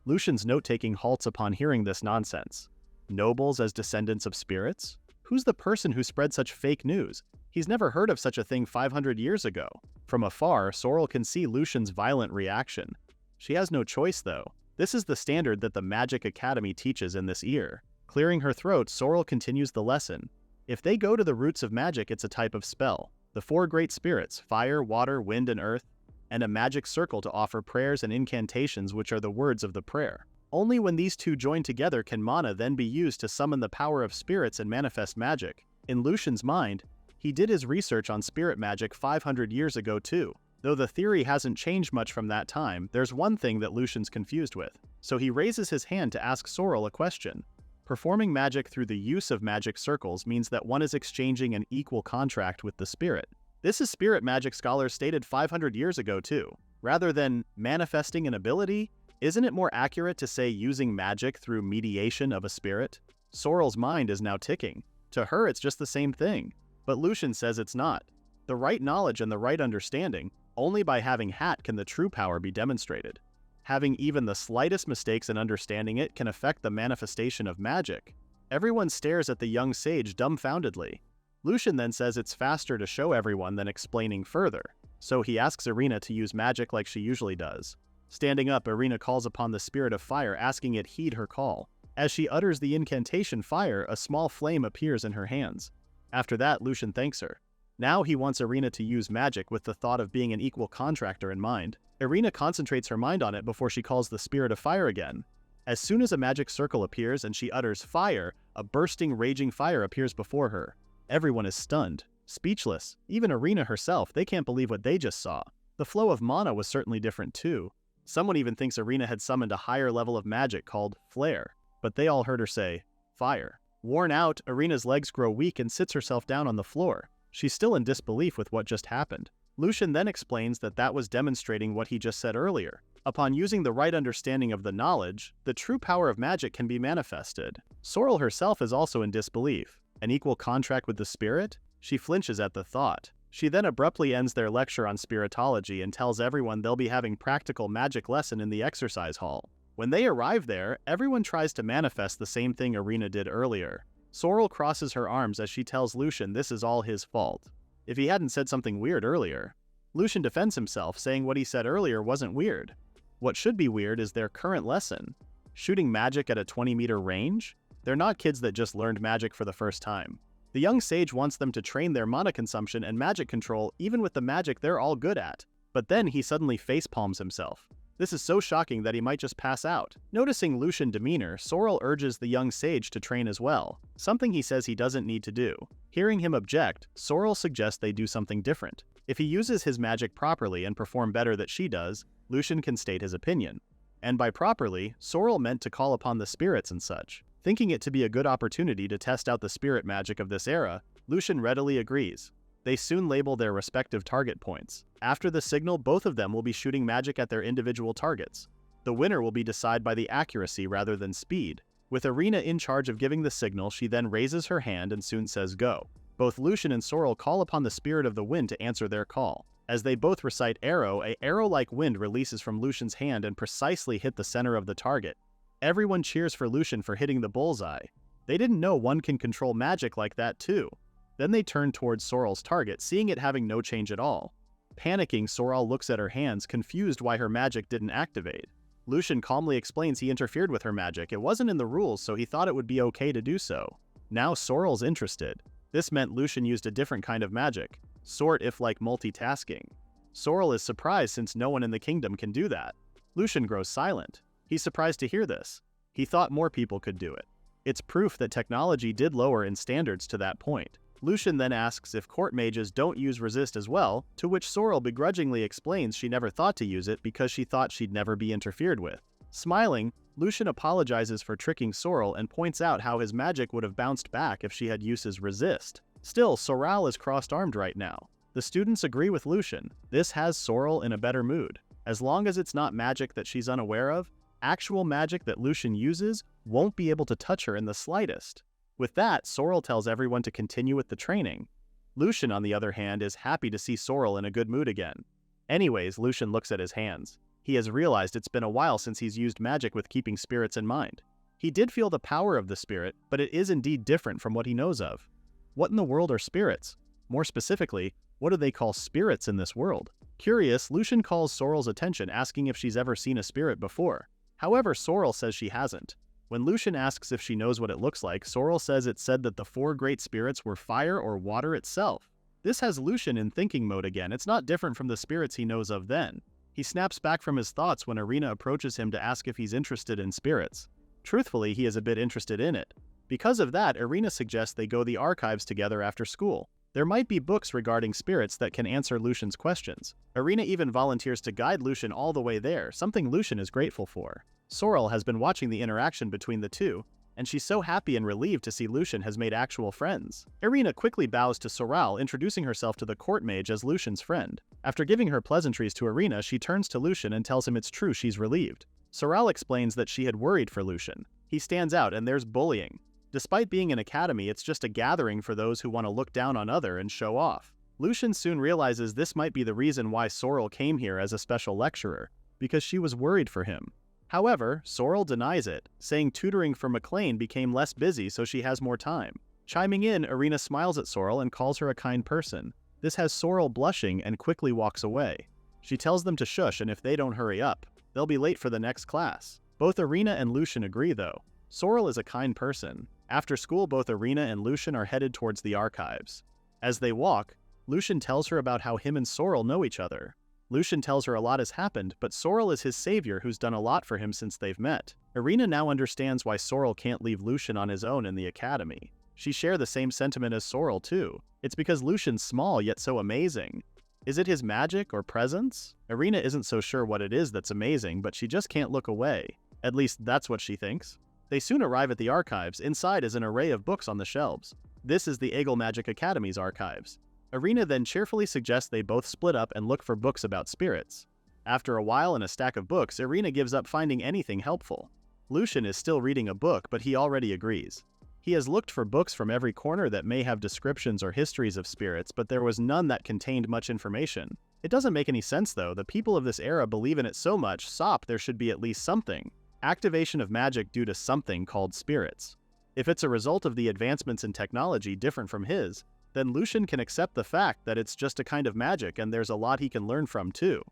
S1: Lucien's note-taking halts upon hearing this nonsense. Nobles as descendants of spirits? Who's the person who spread such fake news? He's never heard of such a thing 500 years ago. From afar, Sorrel can see Lucien's violent reaction. She has no choice, though. This is the standard that the Magic Academy teaches in this year. Clearing her throat, Sorrel continues the lesson. If they go to the roots of magic, it's a type of spell. The four great spirits, fire, water, wind, and earth, and a magic circle to offer prayers and incantations, which are the words of the prayer. Only when these two join together can mana then be used to summon the power of spirits and manifest magic. In Lucien's mind, he did his research on spirit magic 500 years ago too. Though the theory hasn't changed much from that time, there's one thing that Lucien's confused with. So he raises his hand to ask Sorrel a question. Performing magic through the use of magic circles means that one is exchanging an equal contract with the spirit. This is spirit magic scholars stated 500 years ago too. Rather than manifesting an ability, isn't it more accurate to say using magic through mediation of a spirit? Sorrel's mind is now ticking. To her, it's just the same thing. But Lucien says it's not. The right knowledge and the right understanding, only by having hat can the true power be demonstrated. Having even the slightest mistakes in understanding it can affect the manifestation of magic. Everyone stares at the young sage dumbfoundedly. Lucien then says it's faster to show everyone than explaining further, so he asks Irina to use magic like she usually does. Standing up, Irina calls upon the spirit of fire, asking it heed her call. As she utters the incantation fire, a small flame appears in her hands. After that, Lucien thanks her. Now he wants Irina to use magic with the thought of being an equal contractor in mind. Irina concentrates her mind on it before she calls the spirit of fire again. As soon as a magic circle appears and she utters fire, a bursting, raging fire appears before her. Everyone is stunned, speechless. Even Irina herself, they can't believe what they just saw. The flow of mana was certainly different too. Someone even thinks Irina had summoned a higher level of magic called flare, but they all heard her say, fire. Worn out, Irina's legs grow weak and sits herself down on the floor. She's still in disbelief with what just happened. Lucien then explains that was demonstrating what he just said earlier. Upon using the right understanding of the knowledge, the true power of magic can be manifested. Sorrel herself is also in disbelief. An equal contract with the spirit? She flinches at the thought. She then abruptly ends their lecture on spiritology and tells everyone they'll be having practical magic lesson in the exercise hall. When they arrive there, everyone tries to manifest the same thing Irina did earlier. Sorrel crosses her arms as she tells Lucien this is all his fault. If he hadn't said something weird earlier. Lucien defends himself, saying what he said earlier wasn't weird. What should be weird is their current lesson. Shooting magic at a 20-meter range? They're not kids that just learned magic for the first time. The young sage wants them to train their mana consumption and magic control even with the magic they're all good at. But then he suddenly facepalms himself. This is so shocking that he might just pass out. Noticing Lucien's demeanor, Sorrel urges the young sage to train as well, something he says he doesn't need to do. Hearing him object, Sorrel suggests they do something different. If he uses his magic properly and perform better than she does, Lucien can state his opinion. And by properly, Sorrel meant to call upon the spirits and such. Thinking it to be a good opportunity to test out the spirit magic of this era, Lucien readily agrees. They soon label their respective target points. After the signal, both of them will be shooting magic at their individual targets. The winner will be decided by the accuracy rather than speed. With Irina in charge of giving the signal, she then raises her hand and soon says go. Both Lucien and Sorrel call upon the spirit of the wind to answer their call. As they both recite arrow, an arrow-like wind releases from Lucien's hand and precisely hit the center of the target. Everyone cheers for Lucien for hitting the bullseye. They didn't know one can control magic like that too. Then they turn towards Sorrel's target, seeing it having no change at all. Panicking, Sorrel looks at her hands, confused why her magic didn't activate. Lucien calmly explains he interfered with her magic. It wasn't in the rules, so he thought it would be okay to do so. Now Sorrel's interested. This meant Lucien used a different kind of magic, sort if like multitasking. Sorrel is surprised since no one in the kingdom can do that. Lucien grows silent. He's surprised to hear this. He thought more people could do it. It's proof that technology did lower in standards to that point. Lucien then asks if court mages don't use resist as well, to which Sorrel begrudgingly explains she never thought to use it because she thought she'd never be interfered with. Smiling, Lucien apologizes for tricking Sorrel and points out how his magic would have bounced back if she had used his resist. Still, Sorrel is crossed-armed right now. The students agree with Lucien. This has Sorrel in a better mood. As long as it's not magic that she's unaware of, actual magic that Lucien uses won't be able to touch her in the slightest. With that, Sorrel tells everyone to continue with the training. Lucien, on the other hand, is happy to see Sorrel in a good mood again. Anyways, Lucien looks at his hands. He has realized it's been a while since he's used magic with keeping spirits in mind. He did feel the power of the spirit, but it is indeed different from what he knows of. What in the world are spirits? More specifically, what do they call spirits in this world? Curious, Lucien calls Sorrel's attention, asking if she's ever seen a spirit before. However, Sorrel says she hasn't. When Lucien asks if she knows what it looks like, Sorrel says it said that the 4 great spirits were fire or water itself. This has Lucien in thinking mode again. It's not different from the spirits he knows of then. He snaps back from his thoughts when Irina approaches him to ask if he's interested in spirits. Truthfully, he is a bit interested in it. Because of that, Irina suggests they go the archives together after school. There might be books regarding spirits that can answer Lucien's questions. Irina even volunteers to guide Lucien all the way there, something Lucien is grateful for. Sorrel has been watching the interaction between the two, and she's so happy and relieved to see Lucien has made actual friends. Irina quickly bows to Sorrel, introducing herself to the court mage as Lucien's friend. After giving her pleasantries to Irina, she turns to Lucien and tells him it's true she's relieved. Sorrel explains that she had worried for Lucien. He stands out and there's bullying. Despite being an academy, it's just a gathering for those who want to look down on other and show off. Lucien soon realizes this might be the reason why Sorrel came here as a special lecturer, because she was worried for him. However, Sorrel denies it, saying tutoring for McLean became less busy so she has more time. Chiming in, Irina smiles at Sorrel and calls her a kind person. This has Sorrel blushing and quickly walks away. She tells them to shush, and if they don't hurry up, they'll be late for the next class. Both Irina and Lucien agree though. Sorrel is a kind person. After school, both Irina and Lucien are headed towards the archives. As they walk, Lucien tells her about how him and Sorrel know each other. Lucien tells her a lot has happened, but Sorrel is his savior who's done a lot for him since they've met. Irina now understands why Sorrel can't leave Lucien on his own in the academy. She shares the same sentiment as Sorrel too. It's because Lucien's small yet so amazing. Is it his magic or presence? Irina isn't so sure what it is that's amazing, but she just can't look away. At least that's what she thinks. They soon arrive at the archives. Inside is an array of books on the shelves. This is the Eagle Magic Academy's archives. Irina then cheerfully suggests they both split up and look for books about spirits. After a while and a stack of books, Irina gives up finding anything helpful. Lucien is still reading a book, but he already agrees. He has looked for books from every corner that may have descriptions or histories of spirits, but there was none that contained much information. It doesn't make any sense though. The people of this era believe in it so much, there should be at least something. Activation of magic due to something called spirits. If it's a result of the advancements in technology different from his, then Lucien can accept the fact that it's just a kind of magic and there's a lot he can learn from too.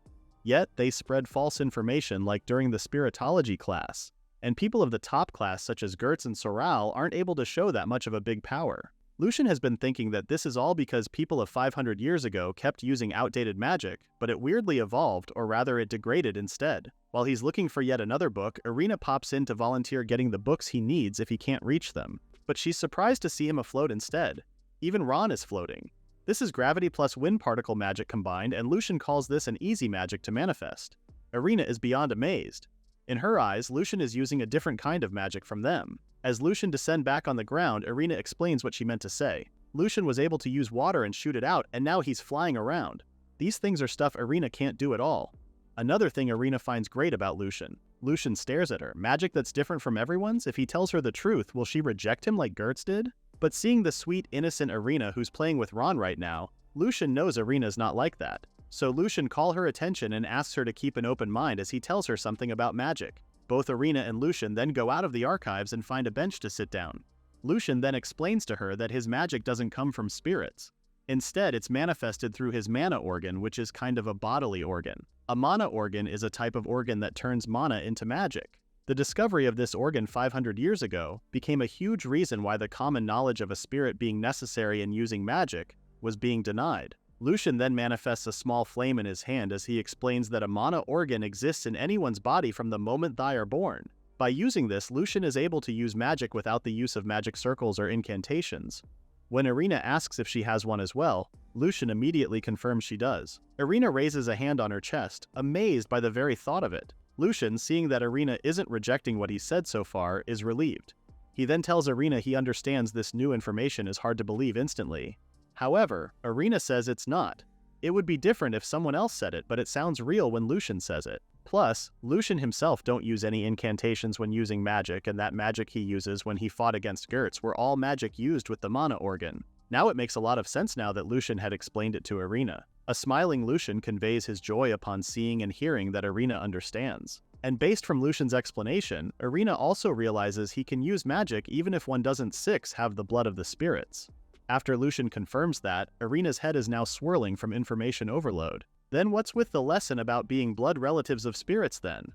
S1: Yet, they spread false information like during the spiritology class, and people of the top class such as Gertz and Sorrel aren't able to show that much of a big power. Lucien has been thinking that this is all because people of 500 years ago kept using outdated magic, but it weirdly evolved, or rather it degraded instead. While he's looking for yet another book, Irina pops in to volunteer getting the books he needs if he can't reach them. But she's surprised to see him afloat instead. Even Ron is floating. This is gravity plus wind particle magic combined, and Lucien calls this an easy magic to manifest. Irina is beyond amazed. In her eyes, Lucien is using a different kind of magic from them. As Lucien descends back on the ground, Irina explains what she meant to say. Lucien was able to use water and shoot it out, and now he's flying around. These things are stuff Irina can't do at all. Another thing Irina finds great about Lucien. Lucien stares at her. Magic that's different from everyone's? If he tells her the truth, will she reject him like Gertz did? But seeing the sweet, innocent Irina who's playing with Ron right now, Lucien knows Irina's not like that. So Lucien calls her attention and asks her to keep an open mind as he tells her something about magic. Both Irina and Lucien then go out of the archives and find a bench to sit down. Lucien then explains to her that his magic doesn't come from spirits. Instead, it's manifested through his mana organ, which is kind of a bodily organ. A mana organ is a type of organ that turns mana into magic. The discovery of this organ 500 years ago became a huge reason why the common knowledge of a spirit being necessary in using magic was being denied. Lucien then manifests a small flame in his hand as he explains that a mana organ exists in anyone's body from the moment they are born. By using this, Lucien is able to use magic without the use of magic circles or incantations. When Irina asks if she has one as well, Lucien immediately confirms she does. Irina raises a hand on her chest, amazed by the very thought of it. Lucien, seeing that Irina isn't rejecting what he said so far, is relieved. He then tells Irina he understands this new information is hard to believe instantly. However, Irina says it's not. It would be different if someone else said it, but it sounds real when Lucien says it. Plus, Lucien himself don't use any incantations when using magic, and that magic he uses when he fought against Gertz were all magic used with the mana organ. Now it makes a lot of sense now that Lucien had explained it to Irina. A smiling Lucien conveys his joy upon seeing and hearing that Irina understands. And based from Lucien's explanation, Irina also realizes he can use magic even if one doesn't have the blood of the spirits. After Lucien confirms that, Irina's head is now swirling from information overload. Then what's with the lesson about being blood relatives of spirits then?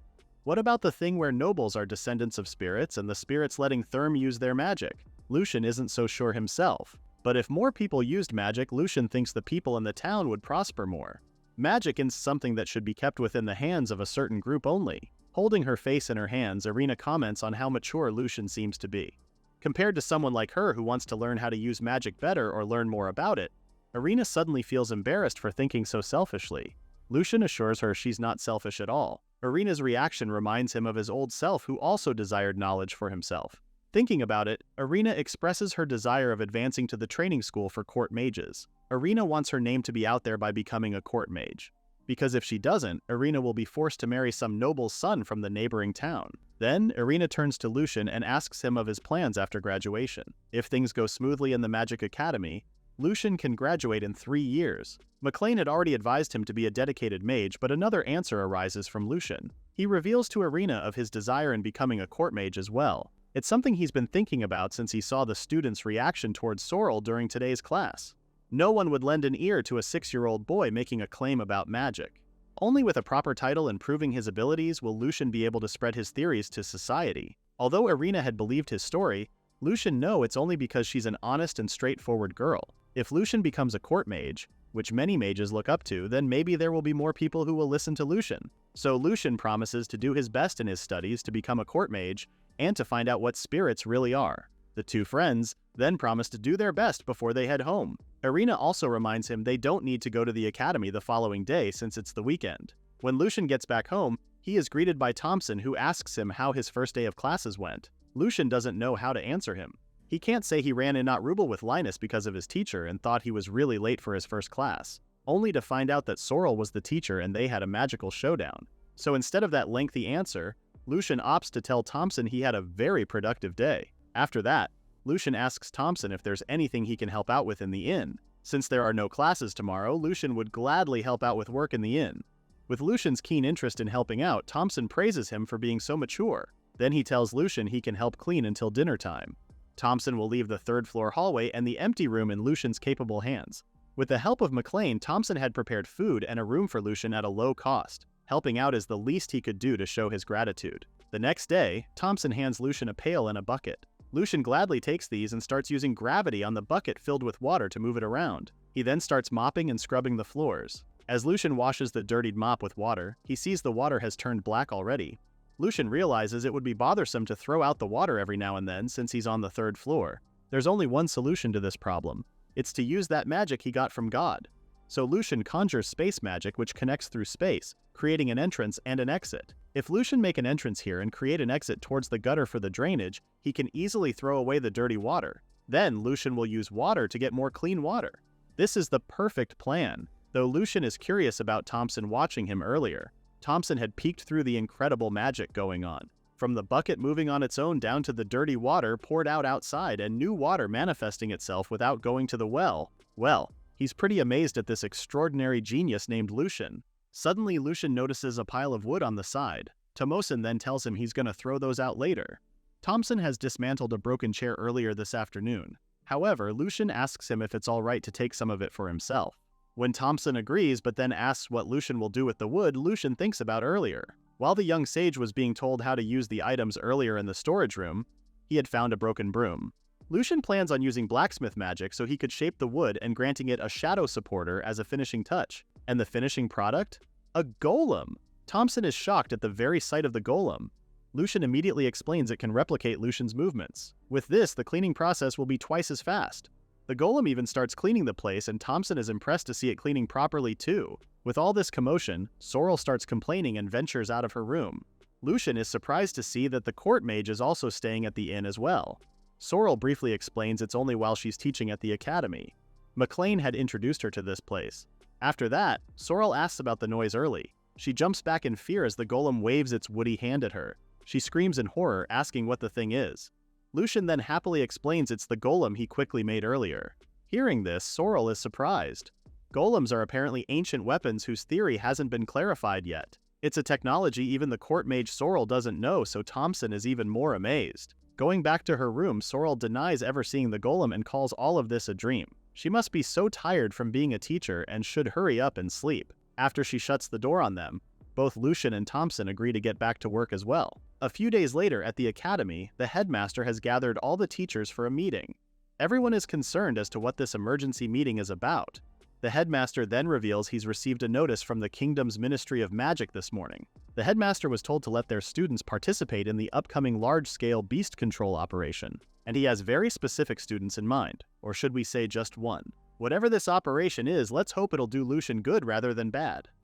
S1: What about the thing where nobles are descendants of spirits and the spirits letting Therm use their magic? Lucien isn't so sure himself. But if more people used magic, Lucien thinks the people in the town would prosper more. Magic is something that should be kept within the hands of a certain group only. Holding her face in her hands, Irina comments on how mature Lucien seems to be. Compared to someone like her who wants to learn how to use magic better or learn more about it, Irina suddenly feels embarrassed for thinking so selfishly. Lucien assures her she's not selfish at all. Irina's reaction reminds him of his old self who also desired knowledge for himself. Thinking about it, Irina expresses her desire of advancing to the training school for court mages. Irina wants her name to be out there by becoming a court mage. Because if she doesn't, Irina will be forced to marry some noble's son from the neighboring town. Then, Irina turns to Lucien and asks him of his plans after graduation. If things go smoothly in the Magic Academy, Lucien can graduate in 3 years. McLean had already advised him to be a dedicated mage, but another answer arises from Lucien. He reveals to Irina of his desire in becoming a court mage as well. It's something he's been thinking about since he saw the students' reaction towards sorcerer during today's class. No one would lend an ear to a 6-year-old boy making a claim about magic. Only with a proper title and proving his abilities will Lucien be able to spread his theories to society. Although Irina had believed his story, Lucien knows it's only because she's an honest and straightforward girl. If Lucien becomes a court mage, which many mages look up to, then maybe there will be more people who will listen to Lucien. So Lucien promises to do his best in his studies to become a court mage and to find out what spirits really are. The two friends then promise to do their best before they head home. Irina also reminds him they don't need to go to the academy the following day since it's the weekend. When Lucien gets back home, he is greeted by Thompson, who asks him how his first day of classes went. Lucien doesn't know how to answer him. He can't say he ran in not Rubel with Linus because of his teacher and thought he was really late for his first class, only to find out that Sorrel was the teacher and they had a magical showdown. So instead of that lengthy answer, Lucien opts to tell Thompson he had a very productive day. After that, Lucien asks Thompson if there's anything he can help out with in the inn. Since there are no classes tomorrow, Lucien would gladly help out with work in the inn. With Lucien's keen interest in helping out, Thompson praises him for being so mature. Then he tells Lucien he can help clean until dinner time. Thompson will leave the third-floor hallway and the empty room in Lucien's capable hands. With the help of McLean, Thompson had prepared food and a room for Lucien at a low cost. Helping out is the least he could do to show his gratitude. The next day, Thompson hands Lucien a pail and a bucket. Lucien gladly takes these and starts using gravity on the bucket filled with water to move it around. He then starts mopping and scrubbing the floors. As Lucien washes the dirtied mop with water, he sees the water has turned black already. Lucien realizes it would be bothersome to throw out the water every now and then since he's on the 3rd floor. There's only one solution to this problem. It's to use that magic he got from God. So Lucien conjures space magic which connects through space, creating an entrance and an exit. If Lucien make an entrance here and create an exit towards the gutter for the drainage, he can easily throw away the dirty water. Then Lucien will use water to get more clean water. This is the perfect plan, though Lucien is curious about Thompson watching him earlier. Thompson had peeked through the incredible magic going on. From the bucket moving on its own down to the dirty water poured out outside and new water manifesting itself without going to the well. Well, he's pretty amazed at this extraordinary genius named Lucien. Suddenly, Lucien notices a pile of wood on the side. Tomosin then tells him he's gonna throw those out later. Thompson has dismantled a broken chair earlier this afternoon. However, Lucien asks him if it's alright to take some of it for himself. When Thompson agrees but then asks what Lucien will do with the wood, Lucien thinks about earlier. While the young sage was being told how to use the items earlier in the storage room, he had found a broken broom. Lucien plans on using blacksmith magic so he could shape the wood and granting it a shadow supporter as a finishing touch. And the finishing product? A golem! Thompson is shocked at the very sight of the golem. Lucien immediately explains it can replicate Lucien's movements. With this, the cleaning process will be twice as fast. The golem even starts cleaning the place, and Thompson is impressed to see it cleaning properly too. With all this commotion, Sorrel starts complaining and ventures out of her room. Lucien is surprised to see that the court mage is also staying at the inn as well. Sorrel briefly explains it's only while she's teaching at the academy. McLean had introduced her to this place. After that, Sorrel asks about the noise early. She jumps back in fear as the golem waves its woody hand at her. She screams in horror, asking what the thing is. Lucien then happily explains it's the golem he quickly made earlier. Hearing this, Sorrel is surprised. Golems are apparently ancient weapons whose theory hasn't been clarified yet. It's a technology even the court mage Sorrel doesn't know, so Thompson is even more amazed. Going back to her room, Sorrel denies ever seeing the golem and calls all of this a dream. She must be so tired from being a teacher and should hurry up and sleep. After she shuts the door on them, both Lucien and Thompson agree to get back to work as well. A few days later at the academy, the headmaster has gathered all the teachers for a meeting. Everyone is concerned as to what this emergency meeting is about. The headmaster then reveals he's received a notice from the kingdom's Ministry of Magic this morning. The headmaster was told to let their students participate in the upcoming large-scale beast control operation, and he has very specific students in mind, or should we say just one. Whatever this operation is, let's hope it'll do Lucien good rather than bad.